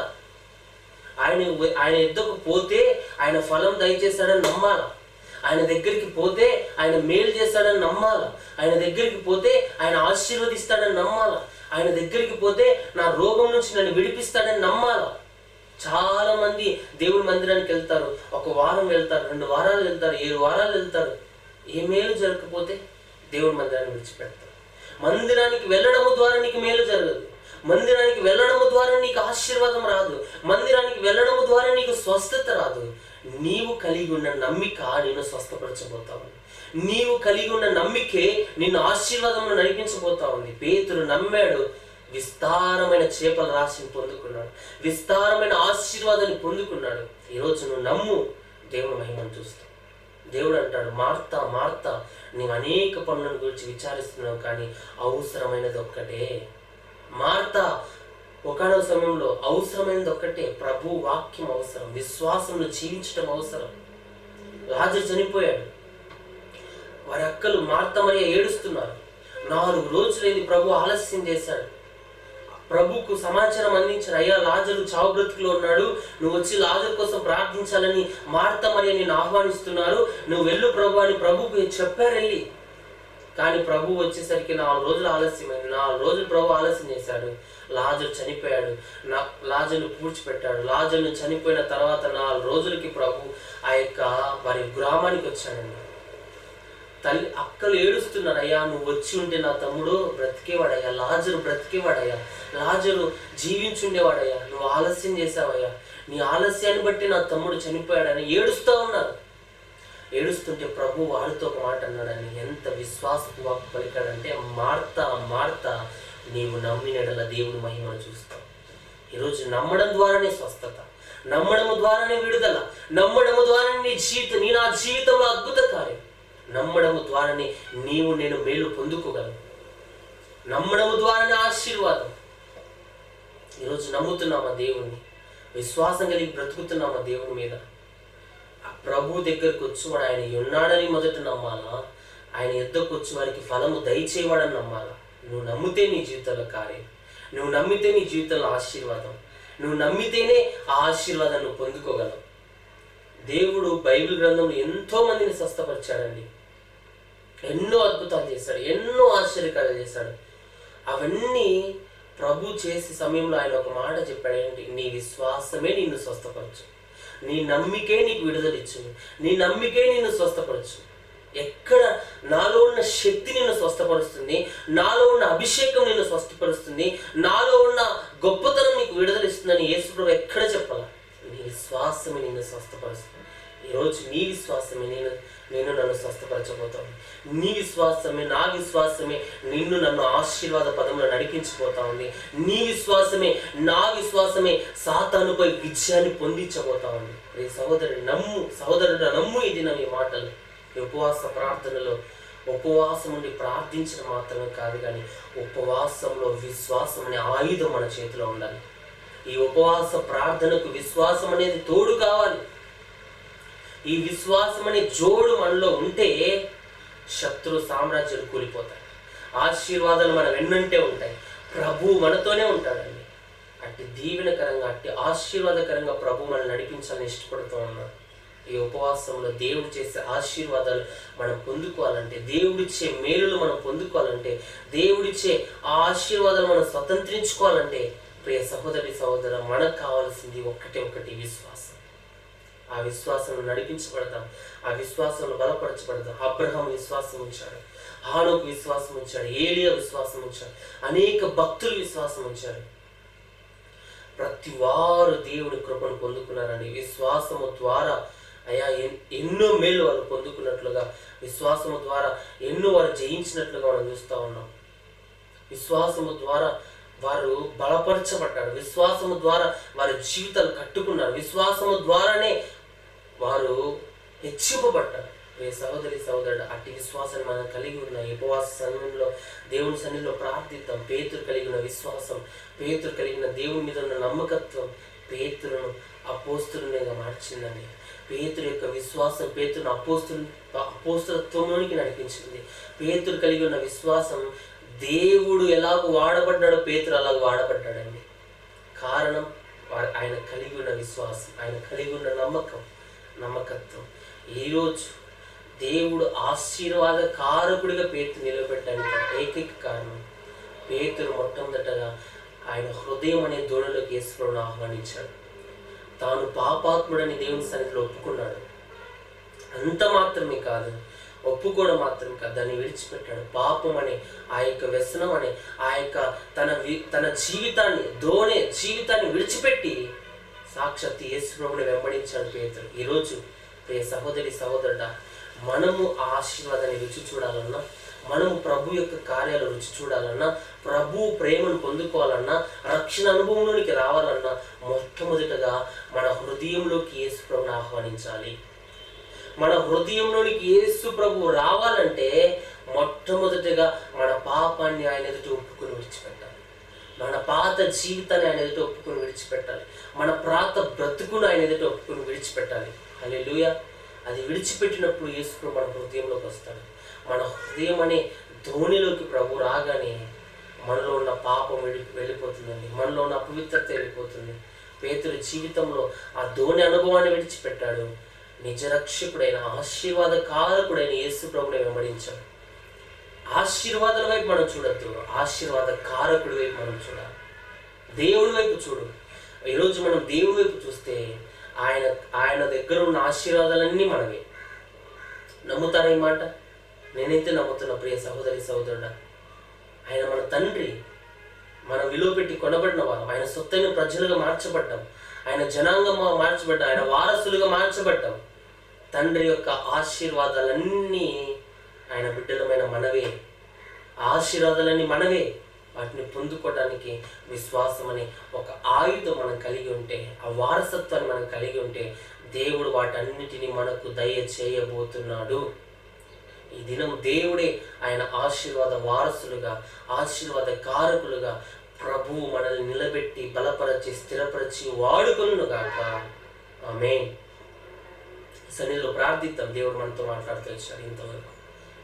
ఆయన యుద్ధకు పోతే ఆయన ఫలం దయచేస్తాడని నమ్మాల. ఆయన దగ్గరికి పోతే ఆయన మేలు చేస్తాడని నమ్మాల. ఆయన దగ్గరికి పోతే ఆయన ఆశీర్వదిస్తాడని నమ్మాల. ఆయన దగ్గరికి పోతే నా రోగం నుంచి నన్ను విడిపిస్తాడని నమ్మాల. చాలా మంది దేవుడి మందిరానికి వెళ్తారు, 1 వారం వెళ్తారు, 2 వారాలు వెళ్తారు, 7 వారాలు వెళ్తారు. ఏ మేలు జరగకపోతే దేవుడి మందిరాన్ని విడిచిపెడతారు. మందిరానికి వెళ్ళడము ద్వారా నీకు మేలు జరగదు. మందిరానికి వెళ్ళడము ద్వారా నీకు ఆశీర్వాదం రాదు. మందిరానికి వెళ్ళడము ద్వారా నీకు స్వస్థత రాదు. నీవు కలిగి ఉన్న నమ్మిక నిన్ను స్వస్థపరచబోతావు. నీవు కలిగి ఉన్న నమ్మికే నిన్ను ఆశీర్వాదంలో నడిపించబోతా ఉంది. పేతురు నమ్మాడు, విస్తారమైన చేపల రాశిని పొందుకున్నాడు, విస్తారమైన ఆశీర్వాదాన్ని పొందుకున్నాడు. ఈరోజు నువ్వు నమ్ము, దేవుని మహిమను చూస్తావు. దేవుడు అంటాడు, మార్తా మార్తా, నీవు అనేక పనులను గురించి విచారిస్తున్నావు, కానీ అవసరమైనది ఒక్కటే. మార్తా, ఒకనొక సమయంలో అవసరమైనది ఒక్కటే, ప్రభు వాక్యం అవసరం, విశ్వాసంలో జీవించడం అవసరం. లాజరు చనిపోయాడు. వారి అక్కలు మార్తా మరియ ఏడుస్తున్నారు. 4 రోజులైంది ప్రభు ఆలస్యం చేశాడు. ప్రభుకు సమాచారం అందించారు, అయ్యా లాజరు చావు బ్రతుకులో ఉన్నాడు, నువ్వు వచ్చి లాజరు కోసం ప్రార్థించాలని మార్తా మరియ నిన్ను ఆహ్వానిస్తున్నారు, నువ్వు వెళ్ళు ప్రభు అని ప్రభుకు చెప్పారు వెళ్ళి. కానీ ప్రభు వచ్చేసరికి 4 రోజులు ఆలస్యమైంది. 4 రోజులు ప్రభు ఆలస్యం చేశాడు. లాజరు చనిపోయాడు. లాజరును పూడ్చిపెట్టాడు. లాజరును చనిపోయిన తర్వాత 4 రోజులకి ప్రభు వారి గ్రామానికి వచ్చాడండి. తల్లి అక్కలు ఏడుస్తున్నారు, అయ్యా నువ్వు వచ్చి ఉంటే నా తమ్ముడు బ్రతికేవాడయ్యా, లాజరు బ్రతికేవాడయ్యా, లాజరు జీవించుండేవాడయ్యా, నువ్వు ఆలస్యం చేసావయ్యా, నీ ఆలస్యాన్ని బట్టి నా తమ్ముడు చనిపోయాడని ఏడుస్తూ ఉన్నారు. ఏడుస్తుంటే ప్రభు వారితో ఒక మాట అన్నాడని, ఎంత విశ్వాసపు వాక్కు పలికాడంటే, మార్తా మార్తా, నీవు నమ్మినడల దేవుని మహిమను చూస్తావు. ఈరోజు నమ్మడం ద్వారానే స్వస్థత, నమ్మడము ద్వారానే విడుదల, నమ్మడము ద్వారానే నీ నా జీవితంలో అద్భుత కార్యం, నమ్మడము ద్వారానే నీవు నేను మేలు పొందుకోగలను, నమ్మడము ద్వారానే ఆశీర్వాదం. ఈరోజు నమ్ముతున్నామా దేవుణ్ణి? విశ్వాసం కలిగి బ్రతుకుతున్నామా దేవుని మీద? ఆ ప్రభు దగ్గరకు వచ్చేవాడు ఆయన ఉన్నాడని మొదట నమ్మాలా? ఆయన యుద్ధకు వచ్చి వారికి ఫలము దయచేవాడని నమ్మాలా? నువ్వు నమ్మితే నీ జీవితంలో కార్యం, నువ్వు నమ్మితే నీ జీవితంలో ఆశీర్వాదం, నువ్వు నమ్మితేనే ఆ ఆశీర్వాదాన్ని నువ్వు పొందుకోగలవు. దేవుడు బైబిల్ గ్రంథంలో ఎంతో మందిని స్వస్థపరిచాడండి, ఎన్నో అద్భుతాలు చేశాడు, ఎన్నో ఆశ్చర్యకార్యాలు చేశాడు. అవన్నీ ప్రభు చేసే సమయంలో ఆయన ఒక మాట చెప్పాడు, ఏంటి? నీ విశ్వాసమే నిన్ను స్వస్థపరచు, నీ నమ్మికే నీకు విడుదలిచ్చును, నీ నమ్మికే నిన్ను స్వస్థపరచు. ఎక్కడ నాలో ఉన్న శక్తి నిన్ను స్వస్థపరుస్తుంది, నాలో ఉన్న అభిషేకం నిన్ను స్వస్థపరుస్తుంది, నాలో ఉన్న గొప్పతనం నీకు విడుదలిస్తుందని యేసు ప్రభు ఎక్కడ చెప్పాల? నీ విశ్వాసమే నిన్ను స్వస్థపరుస్తుంది. ఈరోజు నీ విశ్వాసమే నేను నన్ను స్వస్థపరచబోతాను. నీ విశ్వాసమే, నా విశ్వాసమే నిన్ను నన్ను ఆశీర్వాద పదంలో నడిపించిపోతా ఉంది. నీ విశ్వాసమే, నా విశ్వాసమే సాతానుపై విజయాన్ని పొందించబోతా ఉంది. రే సహోదరుడు నమ్ము ఇది నా ఈ మాటలు. ఈ ఉపవాస ప్రార్థనలో ఉపవాసం ఉండి ప్రార్థించడం మాత్రమే కాదు, కానీ ఉపవాసంలో విశ్వాసం అనే ఆయుధం మన చేతిలో ఉండాలి. ఈ ఉపవాస ప్రార్థనకు విశ్వాసం అనేది తోడు కావాలి. ఈ విశ్వాసం అనే జోడు మనలో ఉంటే శత్రు సామ్రాజ్యాలు కూలిపోతాయి, ఆశీర్వాదాలు మన వెన్నంటే ఉంటాయి, ప్రభు మనతోనే ఉంటాడండి. అట్టి దీవెనకరంగా, అట్టి ఆశీర్వాదకరంగా ప్రభు మనల్ని నడిపించాలని ఇష్టపడుతూ ఉన్నాడు. ఈ ఉపవాసంలో దేవుడు చేసే ఆశీర్వాదాలు మనం పొందుకోవాలంటే, దేవుడిచ్చే మేలులు మనం పొందుకోవాలంటే, దేవుడిచ్చే ఆ ఆశీర్వాదాలు మనం స్వతంత్రించుకోవాలంటే, ప్రియ సహోదర మనకు కావాల్సింది ఒకటి విశ్వాసం. ఆ విశ్వాసంలో నడిపించబడతాం, ఆ విశ్వాసంలో బలపరచబడతాం. అబ్రహాం విశ్వాసం ఉంచాడు, హానోకు విశ్వాసం ఉంచాడు, ఏలియా విశ్వాసం ఉంచాడు, అనేక భక్తులు విశ్వాసం ఉంచారు. ప్రతి వారు దేవుడి కృపను పొందుకున్నారండి. విశ్వాసము ద్వారా అయ్యా ఎన్నో మేలు వారు పొందుకున్నట్లుగా, విశ్వాసము ద్వారా ఎన్నో వారు జయించినట్లుగా మనం చూస్తూ ఉన్నాం. విశ్వాసము ద్వారా వారు బలపరచబడ్డారు, విశ్వాసము ద్వారా వారి జీవితాలు కట్టుకున్నారు, విశ్వాసము ద్వారానే వారు హెచ్చింపబడ్డారు. సహోదరుడు, అట్టి విశ్వాసాన్ని మనం కలిగి ఉన్న ఉపవాస సమయంలో దేవుని సన్నిధిలో ప్రార్థిద్దాం. పేతురు కలిగిన విశ్వాసం, పేతురు కలిగిన దేవుని మీద ఉన్న నమ్మకత్వం పేతురును అపోస్తులుగా మార్చిందండి. పేతురు యొక్క విశ్వాసం పేతురును అపోస్తలత్వంలోనికి నడిపించింది. పేతురు కలిగి ఉన్న విశ్వాసం, దేవుడు ఎలాగో వాడబడ్డాడో పేతురు అలాగ వాడబడ్డాడండి. కారణం ఆయన కలిగి ఉన్న విశ్వాసం, ఆయన కలిగి ఉన్న నమ్మకత్వం. ఈరోజు దేవుడు ఆశీర్వాద కారకుడిగా పేతురు నిలబెట్టడానికి ఏకైక కారణం, పేతురు మొట్టమొదటగా ఆయన హృదయం అనే దోణిలోకి యేసుప్రభువును ఆహ్వానించాడు. తాను పాపాత్ముడని దేవుని సన్నిధిలో ఒప్పుకున్నాడు. అంత మాత్రమే కాదు, ఒప్పుకోవడం మాత్రమే కాదు, దాన్ని విడిచిపెట్టాడు. పాపం అనే ఆ యొక్క వ్యసనం అనే ఆ యొక్క తన జీవితాన్ని విడిచిపెట్టి సాక్షాత్ యేసుప్రభువుని వెంబడించాడు పేతురు. ఈరోజు ప్రియ సహోదరుడా, మనము ఆ ఆశీర్వాదాన్ని రుచి చూడాలన్నా, మనము ప్రభు యొక్క కార్యాలు రుచి చూడాలన్నా, ప్రభు ప్రేమను పొందుకోవాలన్నా, రక్షణ అనుభవంలోనికి రావాలన్నా, మొట్టమొదటగా మన హృదయంలోకి యేసు ప్రభుని ఆహ్వానించాలి. మన హృదయంలోనికి యేసు ప్రభు రావాలంటే మొట్టమొదటిగా మన పాపాన్ని ఆయన ఎదుట ఒప్పుకొని విడిచిపెట్టాలి, మన పాత జీవితాన్ని ఆయన ఎదుట ఒప్పుకొని విడిచిపెట్టాలి, మన పాత బ్రతుకును ఆయన ఎదుట ఒప్పుకొని విడిచిపెట్టాలి. హల్లెలూయా. అది విడిచిపెట్టినప్పుడు యేసు ప్రభు మన హృదయంలోకి వస్తాడు. మన హృదయం అనే ధోనిలోకి ప్రభు రాగానే మనలో ఉన్న పాపం వెళ్ళిపోతుందండి, మనలో ఉన్న అపవిత్రత వెళ్ళిపోతుంది. పేతురు జీవితంలో ఆ ధోని అనుభవాన్ని విడిచిపెట్టాడు. నిజరక్షకుడైన ఆశీర్వాద కారకుడైన యేసు ప్రభుని వెంబడించాడు. ఆశీర్వాదాల వైపు మనం చూడద్దు, ఆశీర్వాద కారకుడి వైపు మనం చూడాలి. దేవుడి వైపు చూడు. ఈరోజు మనం దేవుడి వైపు చూస్తే ఆయన దగ్గర ఉన్న ఆశీర్వాదాలన్నీ మనవే. నమ్ముతారా ఈ మాట? నేనైతే నమ్ముతున్నా ప్రియ సహోదరుడా. ఆయన మన తండ్రి, మన విలువ పెట్టి కొనబడిన వారు, ఆయన సొత్తైన ప్రజలుగా మార్చబడ్డాం, ఆయన జనాంగంగా మార్చబడ్డాం, ఆయన వారసులుగా మార్చబడ్డాం. తండ్రి యొక్క ఆశీర్వాదాలన్నీ ఆయన బిడ్డలమైన మనవే, ఆశీర్వాదాలన్నీ మనవే. వాటిని పొందుకోవడానికి విశ్వాసం అనే ఒక ఆయుధం మనం కలిగి ఉంటే, ఆ వారసత్వాన్ని మనం కలిగి ఉంటే, దేవుడు వాటన్నిటిని మనకు దయచేయబోతున్నాడు. ఈ దినం దేవుడే ఆయన ఆశీర్వాద వారసులుగా, ఆశీర్వాద కారకులుగా ప్రభువు మనల్ని నిలబెట్టి బలపరచి స్థిరపరిచి వాడుకొనును గాక. ఆమేన్. సన్నిధిలో ప్రార్థిద్దాం. దేవుడు మనతో మాట్లాడుతూ వచ్చాడు. ఇంతవరకు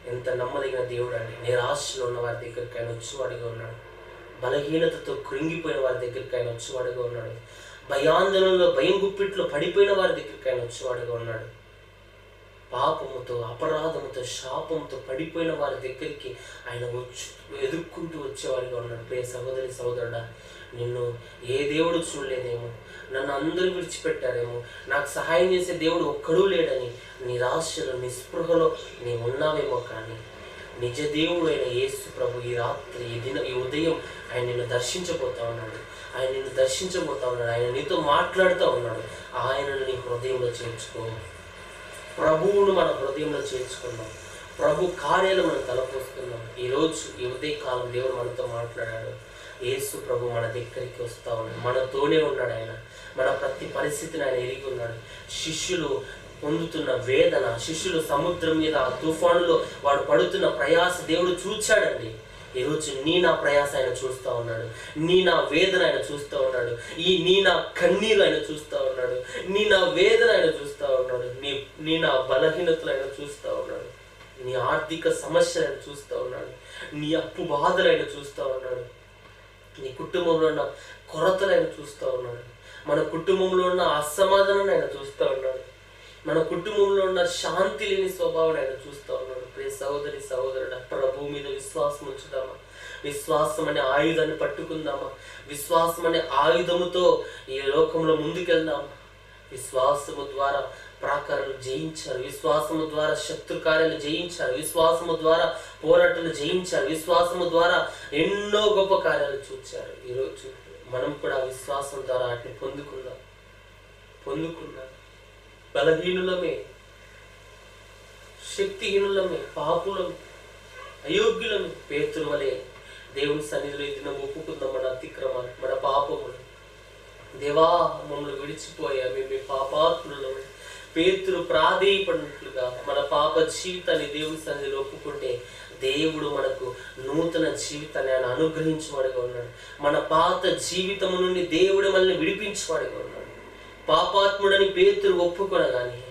ఎంత నమ్మదగిన దేవుడు అండి. నిరాశలో ఉన్న వారి దగ్గరికి ఆయన వచ్చేవాడిగా ఉన్నాడు. బలహీనతతో కృంగిపోయిన వారి దగ్గరికి ఆయన వచ్చేవాడిగా ఉన్నాడు. భయాందోళనలో భయం గుప్పిట్లో పడిపోయిన వారి దగ్గరికి ఆయన వచ్చేవాడిగా ఉన్నాడు. పాపముతో, అపరాధముతో, శాపంతో పడిపోయిన వారి దగ్గరికి ఆయన ఎదుర్కొంటూ వచ్చేవాడిగా ఉన్నాడు. ప్రియ సహోదరి సహోదరుడా, నిన్ను ఏ దేవుడు చూడలేదేమో, నన్ను అందరూ విడిచిపెట్టారేమో, నాకు సహాయం చేసే దేవుడు ఒక్కడూ లేడని నిరాశలో, నిస్పృహలో నీవు ఉన్నావేమో, కానీ నిజ దేవుడు అయిన యేసు ప్రభు ఈ రాత్రి, ఈ ఉదయం ఆయన నిన్ను దర్శించబోతా ఉన్నాడు. ఆయన నిన్ను దర్శించబోతా ఉన్నాడు. ఆయన నీతో మాట్లాడుతూ ఉన్నాడు. ఆయనను నీ హృదయంలో చేర్చుకో. ప్రభువును మన హృదయంలో చేర్చుకున్నాం. ప్రభు కార్యాలు మనం తలపోస్తున్నాం. ఈరోజు ఈ ఉదయకాలం దేవుడు మనతో మాట్లాడాడు. యేసు ప్రభు మన దగ్గరికి వస్తూ ఉన్నాడు. మనతోనే ఉన్నాడు. ఆయన మన ప్రతి పరిస్థితిని ఆయన ఎరిగి ఉన్నాడు. శిష్యులు పొందుతున్న వేదన, శిష్యులు సముద్రం మీద ఆ తుఫానులో వాడు పడుతున్న ప్రయాస దేవుడు చూచాడండి. ఈరోజు నా ప్రయాస ఆయన చూస్తూ ఉన్నాడు. నా వేదన ఆయన చూస్తూ ఉన్నాడు. నా కన్నీరు ఆయన చూస్తూ ఉన్నాడు. నా వేదన ఆయన చూస్తూ ఉన్నాడు. నా బలహీనతలు ఆయన చూస్తూ ఉన్నాడు. నీ ఆర్థిక సమస్యలు ఆయన చూస్తూ ఉన్నాడు. నీ అప్పు బాధలు ఆయన చూస్తూ ఉన్నాడు. నీ కుటుంబంలో ఉన్న కొరతలు ఆయన చూస్తూ ఉన్నాడు. మన కుటుంబంలో ఉన్న అసమాధానాన్ని ఆయన చూస్తూ ఉన్నాడు. మన కుటుంబంలో ఉన్న శాంతి లేని స్వభావాన్ని ఆయన చూస్తూ ఉన్నాడు. ప్రియ సహోదరి సహోదరుడా, ప్రభు మీద విశ్వాసం ఉంచుదామా? విశ్వాసం అనే ఆయుధాన్ని పట్టుకుందామా? విశ్వాసం అనే ఆయుధముతో ఈ లోకంలో ముందుకెళ్దామా? విశ్వాసము ద్వారా ప్రాకారాలు జయించారు. విశ్వాసము ద్వారా శత్రు కార్యాలు జయించారు. విశ్వాసము ద్వారా పోరాటాలు జయించారు. విశ్వాసము ద్వారా ఎన్నో గొప్ప కార్యాలు చూచారు. ఈరోజు మనం కూడా విశ్వాసం ద్వారా వాటిని పొందుకుందాం. బలహీనులమే, శక్తిహీనులమే, పాపులమే, అయోగ్యులమే. పేతురు వలె దేవుని సన్నిధిలో ఈ దినం ఒప్పుకుందాం మన అతిక్రమాలు, మన పాపములు. దేవా, మమ్మల్ని విడిచిపోయా, మేము పాపాత్ములమే. పేతురు ప్రాధేయపడినట్లుగా మన పాప జీవితాన్ని దేవుని సన్నిధిలో ఒప్పుకుంటే దేవుడు మనకు నూతన జీవితాన్ని ఆయన అనుగ్రహించేవాడిగా ఉన్నాడు. మన పాత జీవితము నుండి దేవుడు మనల్ని విడిపించేవాడిగా ఉన్నాడు. పాపాత్ముడని పేతురు ఒప్పుకొనగానే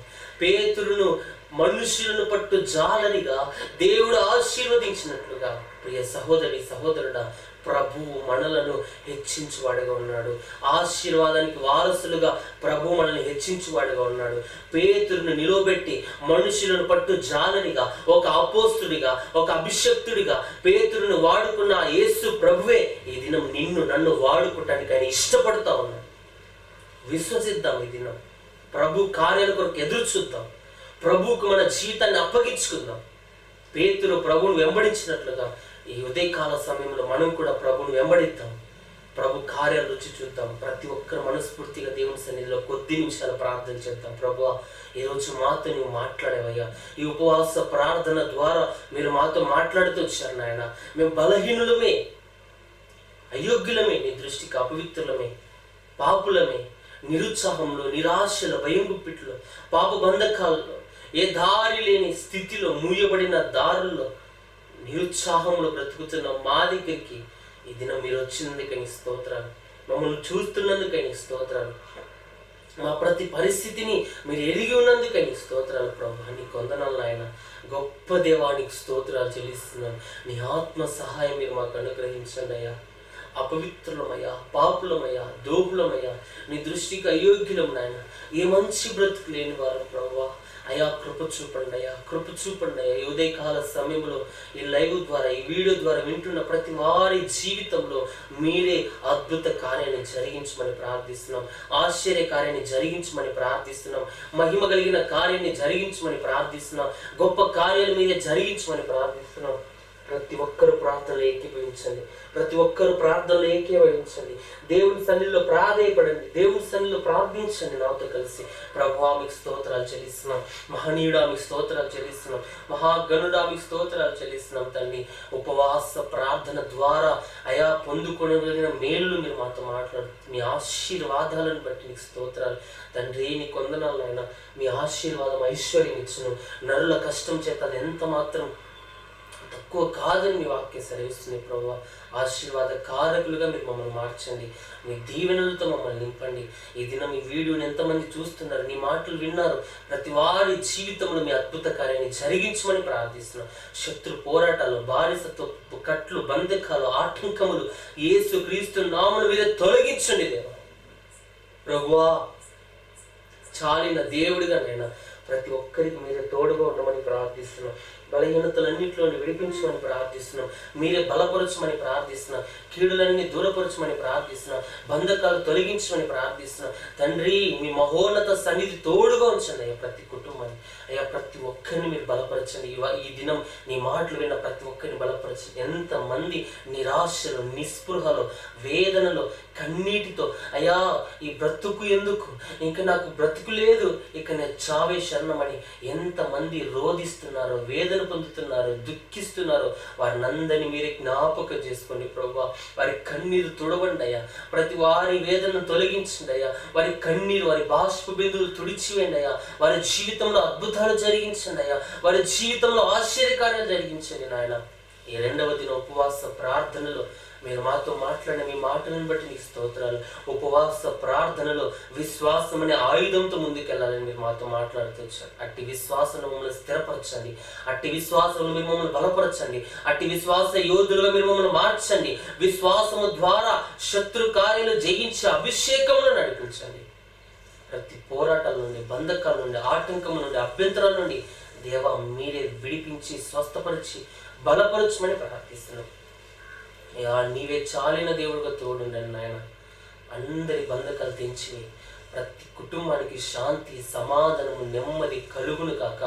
పేతురును మనుషులను పట్టు జాలరిగా దేవుడు ఆశీర్వదించినట్లుగా, ప్రియ సహోదరి సహోదరుడా, ప్రభువు మనలను హెచ్చించువాడిగా ఉన్నాడు. ఆశీర్వాదానికి వారసులుగా ప్రభు మనల్ని హెచ్చించువాడిగా ఉన్నాడు. పేతురును నిలవబెట్టి మనుషులను పట్టు జాలరిగా, ఒక అపోస్తుడిగా, ఒక అభిషక్తుడిగా పేతురును వాడుకున్న యేసు ప్రభువే ఈ దినం నిన్ను నన్ను వాడుకోవటానికి ఆయన ఇష్టపడుతూ ఉన్నాడు. విశ్వసిద్దాం. ఈ దినం ప్రభు కార్యాల కొరకు ఎదురు చూద్దాం. ప్రభువుకు మన జీవితాన్ని అప్పగించుకుందాం. పేతురు ప్రభువును వెంబడించినట్లుగా ఈ ఉదయకాల సమయంలో మనం కూడా ప్రభువును వెంబడిద్దాం. ప్రభు కార్యాలు రుచి చూద్దాం. ప్రతి ఒక్కరు మనస్ఫూర్తిగా దేవుని సన్నిధిలో కొద్ది నిమిషాలు ప్రార్థన చేద్దాం. ప్రభువా, ఈరోజు మాతో నువ్వు మాట్లాడేవయ్యా. ఈ ఉపవాస ప్రార్థన ద్వారా మీరు మాతో మాట్లాడుతూ వచ్చారు నాయన. మేము బలహీనులమే, అయోగ్యులమే, నీ దృష్టికి అపవిత్రులమే, పాపులమే. నిరుత్సాహంలో, నిరాశలో, భయం గుప్పిట్లో, పాప బంధకాల్లో, ఏ దారి లేని స్థితిలో, మూయబడిన దారుల్లో, నిరుత్సాహంలో బ్రతుకుతున్న మా దగ్గరికి ఈ దినం మీరు వచ్చినందుకు నీ స్తోత్రాలు. మమ్మల్ని చూస్తున్నందుకు నీ స్తోత్రాలు. మా ప్రతి పరిస్థితిని మీరు ఎరిగి ఉన్నందుకు నీ స్తోత్రాలు ప్రభు. నీ కొందనాలు నాయన. గొప్ప దేవానికి స్తోత్రాలు చెల్లిస్తున్నాను. నీ ఆత్మ సహాయం మీరు మాకు అనుగ్రహించండి అయ్యా. అపవిత్రులమయ్యా, పాపులమయ్యా, దోపులమయ్యా, నీ దృష్టికి అయోగ్యులం నాయన. ఏ మంచి బ్రతుకు లేని వారు ప్రభువా, అయ్యా కృప చూపండి అయ్యా, కృప చూపండి అయ్యా. ఈ ఉదయకాల సమయంలో ఈ లైవ్ ద్వారా, ఈ వీడియో ద్వారా వింటున్న ప్రతి వారి జీవితంలో మీరే అద్భుత కార్యాన్ని జరిగించమని ప్రార్థిస్తున్నాం. ఆశ్చర్య కార్యాన్ని జరిగించమని ప్రార్థిస్తున్నాం. మహిమ కలిగిన కార్యాన్ని జరిగించమని ప్రార్థిస్తున్నాం. గొప్ప కార్యాలు మీరే జరిగించమని ప్రార్థిస్తున్నాం. ప్రతి ఒక్కరు ప్రార్థనలు ఏకీభవించండి. ప్రతి ఒక్కరు ప్రార్థనలు ఏకీభవించండి. దేవుని సన్నిధిలో ప్రాధేయపడండి. దేవుని సన్నిధిలో ప్రార్థించండి నాతో కలిసి. ప్రభువా మీకు స్తోత్రాలు చెల్లిస్తున్నాం. మహనీయుడా మీకు స్తోత్రాలు చెల్లిస్తున్నాం. మహాగణుడా మీకు స్తోత్రాలు చెల్లిస్తున్నాం తండ్రి. ఉపవాస ప్రార్థన ద్వారా అయా పొందుకొనగలిగిన మేలు మీరు మాతో మాట్లాడు. మీ ఆశీర్వాదాలను బట్టి నీకు స్తోత్రాలు తండ్రి. నీ కొందనాలు అయినా మీ ఆశీర్వాదం ఐశ్వర్యం ఇచ్చును. నరుల కష్టం చేత అది ఎంత మాత్రం తక్కువ కాదని మీ వాక్యం సెలవిస్తుంది ప్రభువా. ఆశీర్వాద కారకులుగా మీరు మమ్మల్ని మార్చండి. మీ దీవెనలతో మమ్మల్ని నింపండి. ఈ దినం ఈ వీడియోని ఎంతమంది చూస్తున్నారు, నీ మాటలు విన్నారు, ప్రతి వారి జీవితంలో మీ అద్భుత కార్యాన్ని జరిగించమని ప్రార్థిస్తున్నాం. శత్రు పోరాటాలు, బానిసత్వ కట్లు, బంధకాలు, ఆటంకములు యేసు క్రీస్తు నామమున మీద తొలగించండి దేవా. ప్రభువా చాలిన దేవుడిగా నైనా ప్రతి ఒక్కరికి మీరే తోడుగా ఉండమని ప్రార్థిస్తున్నాం. బలహీనతలన్నింటిలోని విడిపించమని ప్రార్థిస్తున్నాం. మీరే బలపరచమని ప్రార్థిస్తున్నాం. కీడులన్నీ దూరపరచమని ప్రార్థిస్తున్నాం. బంధకాలు తొలగించమని ప్రార్థిస్తున్నాం. తండ్రి మీ మహోన్నత సన్నిధి తోడుగా ఉంచండి అయ్యా ప్రతి కుటుంబాన్ని. అయ్యా ప్రతి ఒక్కరిని మీరు బలపరచండి. ఈ దినం నీ మాటలు విన్న ప్రతి ఒక్కరిని బలపరచండి. ఎంతమంది నిరాశలో, నిస్పృహలో, వేదనలో, కన్నీటితో అయ్యా ఈ బ్రతుకు ఎందుకు, ఇంకా నాకు బ్రతుకు లేదు, ఇక నేను చావే శరణమని ఎంతమంది రోధిస్తున్నారో, వేదన పొందుతున్నారో, దుఃఖిస్తున్నారో వారినందరినీ మీరే జ్ఞాపకం చేసుకోండి ప్రభువా. వారి కన్నీరు తుడవండి అయ్యా. ప్రతి వారి వేదనను తొలగించండి అయ్యా. వారి కన్నీరు, వారి బాష్ప బిందువులు తుడిచివేయండి అయ్యా. వారి జీవితంలో అద్భుతాలు జరిగించండి అయ్యా. వారి జీవితంలో ఆశ్చర్యకార్యాలు జరిగించండి నాయన. ఈ 2వ దిన ఉపవాస ప్రార్థనలో మీరు మాతో మాట్లాడిన మీ మాటలను బట్టి నీకు స్తోత్రాలు. ఉపవాస ప్రార్థనలో విశ్వాసం అనే ఆయుధంతో ముందుకెళ్ళాలని మీరు మాతో మాట్లాడుతూ వచ్చారు. అట్టి విశ్వాసంలో మమ్మల్ని స్థిరపరచండి. అట్టి విశ్వాసంలో మీరు మమ్మల్ని బలపరచండి. అట్టి విశ్వాస యోధులుగా మీరు మమ్మల్ని మార్చండి. విశ్వాసము ద్వారా శత్రు కార్యాలు జయించి అభిషేకంలో నడిపించండి. ప్రతి పోరాటాల నుండి, బంధకాల నుండి, ఆటంకం నుండి, అభ్యంతరాల నుండి దేవా మీరే విడిపించి స్వస్థపరిచి బలపరచమని ప్రార్థిస్తున్నాం. నీవే చాలిన దేవుడిగా తోడుండండి నాయన. అందరి బంధకాలు తెంచి ప్రతి కుటుంబానికి శాంతి, సమాధానము, నెమ్మది కలుగును కాక.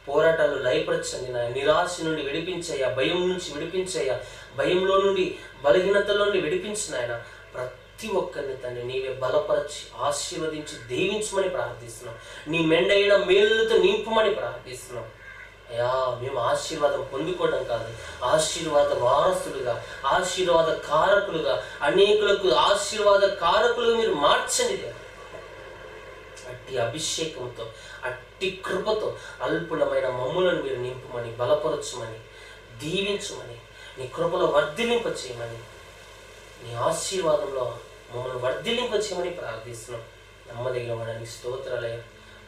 పోరాటాలు లయపరచండి నాయన. నిరాశ నుండి విడిపించయ్యా. భయం నుంచి విడిపించయ్యా. భయంలో నుండి, బలహీనతలో నుండి విడిపించిన ఆయన ప్రతి ఒక్కరిని తండ్రి నీవే బలపరచి ఆశీర్వదించి దీవించమని ప్రార్థిస్తున్నాం. నీ మెండైన మేలులతో నింపుమని ప్రార్థిస్తున్నాం. అయ్యా మేము ఆశీర్వాదం పొందుకోవడం కాదు, ఆశీర్వాద వారసులుగా, ఆశీర్వాద కారకులుగా, అనేకులకు ఆశీర్వాద కారకులుగా మీరు మార్చండి. అట్టి అభిషేకంతో, అట్టి కృపతో అల్పులమైన మమ్ములను మీరు నింపుమని, బలపరచమని, దీవించమని, నీ కృపలో వర్ధిలింప చేయమని, నీ ఆశీర్వాదంలో మమ్మల్ని వర్ధిలింప చేయమని ప్రార్థిస్తున్నాం. నమ్మదగిన వాడని స్తోత్రాలయ.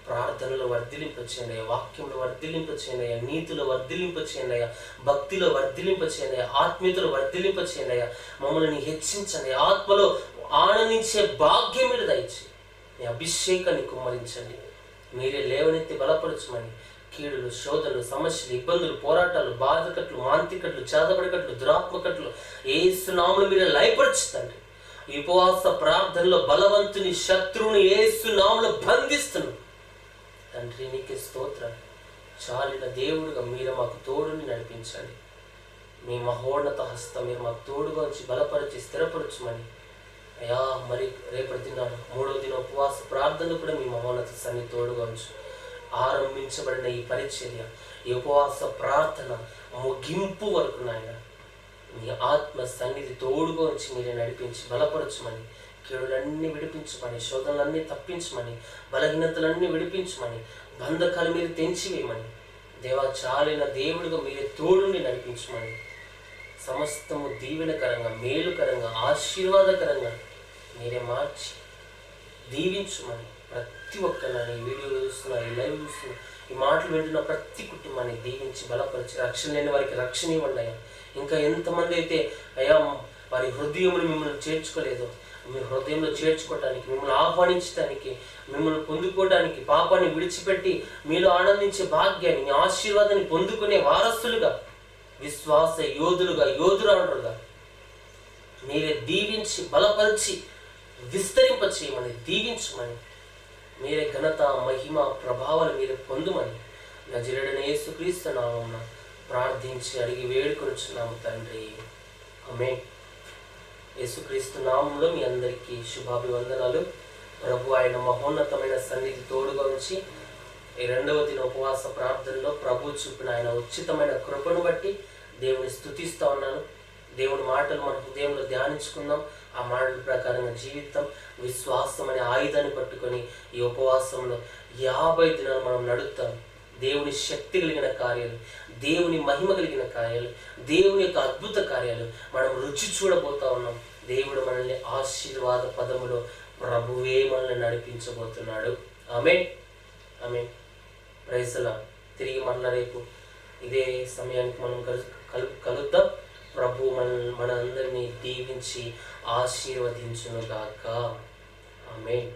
ప్రార్థనలో వర్ధిలింపచేయండి అయ్యా. వాక్యంలో వర్ధిలింపచేయండి అయ్యా. నీతిలో వర్ధిలింపచేయండి అయ్యా. భక్తిలో వర్ధిలింపచేయండి అయ్యా. ఆత్మీయతలో వర్ధిలింపచేయండి అయ్యా. మమ్మల్ని హెచ్చించండి. ఆత్మలో ఆనందించే భాగ్యం మీరు దయచేయండి. నీ అభిషేకాన్ని కుమ్మరించండి. మీరే లేవనెత్తి బలపరచమని. కీడులు, శోధనలు, సమస్యలు, ఇబ్బందులు, పోరాటాలు, బాధకట్లు, మాంతికట్లు, చేతబడికట్లు, దురాత్మకట్లు యేసు నామములో మీరే లయపరచుతండి. ఈ ఉపవాస ప్రార్థనలో బలవంతుని, శత్రువుని యేసు నామములో బంధిస్తున్నాం తండ్రి. నీకే స్తోత్రాలు. చాలిన దేవుడుగా మీరు మాకు తోడుని నడిపించండి. మీ మహోన్నత హస్తం మీరు మాకు తోడుగా ఉంచి బలపరిచి స్థిరపరచమని అయ్యా. మరి రేపటి దినాలు 3వ దిన ఉపవాస ప్రార్థనలు కూడా మీ మహోన్నత సన్ని తోడుగా ఉంచు. ఆరంభించబడిన ఈ పరిచర్య, ఈ ఉపవాస ప్రార్థన ముగింపు వరకు నాయన మీ ఆత్మ సన్నిధి తోడుగా ఉంచి మీరే నడిపించి బలపరచమని, కీడులన్నీ విడిపించమని, శోధనలన్నీ తప్పించమని, బలహీనతలన్నీ విడిపించమని, బంధకాలు మీరు తెంచివేయమని దేవా. చాలిన దేవుడిగా మీరే తోడుని నడిపించమని, సమస్తము దీవెనకరంగా, మేలుకరంగా, ఆశీర్వాదకరంగా మీరే మార్చి దీవించమని ప్రతి ఒక్కరిని ఈ వీడియో చూస్తున్నా, ఈ లైవ్ చూస్తున్నా, ఈ మాటలు వింటున్న ప్రతి కుటుంబాన్ని దీవించి బలపరిచి రక్షణ లేని వారికి రక్షణ ఇవ్వండి అయ్యా. ఇంకా ఎంతమంది అయితే అయ్యా వారి హృదయములు మిమ్మల్ని చేర్చుకోలేదు, మీ హృదయంలో చేర్చుకోవడానికి, మిమ్మల్ని ఆహ్వానించడానికి, మిమ్మల్ని పొందుకోవడానికి, పాపాన్ని విడిచిపెట్టి మీలో ఆనందించే భాగ్యాన్ని, మీ ఆశీర్వాదాన్ని పొందుకునే వారసులుగా, విశ్వాస యోధులుగా, యోధురాలుగా మీరే దీవించి బలపరిచి విస్తరింప చేయమని, దీవించమని, మీరే ఘనత, మహిమ, ప్రభావాలు మీరే పొందుమని నజరేయుడైన యేసుక్రీస్తు నామమున ప్రార్థించి అడిగి వేడుకొనుచున్నాము తండ్రి. ఆమేన్. యేసుక్రీస్తు నామములో మీ అందరికీ శుభాభివందనాలు. ప్రభు ఆయన మహోన్నతమైన సన్నిధి తోడుగా ఉంచి ఈ 2వ దిన ఉపవాస ప్రార్థనలో ప్రభు చూపిన ఆయన ఉచితమైన కృపను బట్టి దేవుని స్తుతిస్తూ ఉన్నాను. దేవుని మాటలు మన హృదయంలో ధ్యానించుకుందాం. ఆ మాటల ప్రకారంగా జీవితం, విశ్వాసం అనే ఆయుధాన్ని పట్టుకొని ఈ ఉపవాసంలో 50 దినాలు మనం నడుస్తాం. దేవుని శక్తి కలిగిన కార్యాలు, దేవుని మహిమ కలిగిన కార్యాలు, దేవుని యొక్క అద్భుత కార్యాలు మనం రుచి చూడబోతా ఉన్నాం. దేవుడు మనల్ని ఆశీర్వాద పదములో ప్రభువే మనల్ని నడిపించబోతున్నాడు. Amen. Amen. Praise the Lord. తిరిగి మరలా రేపు ఇదే సమయానికి మనం కలుద్దాం. ప్రభు మన అందరినీ దీవించి ఆశీర్వదించునుగాక. ఆమేన్.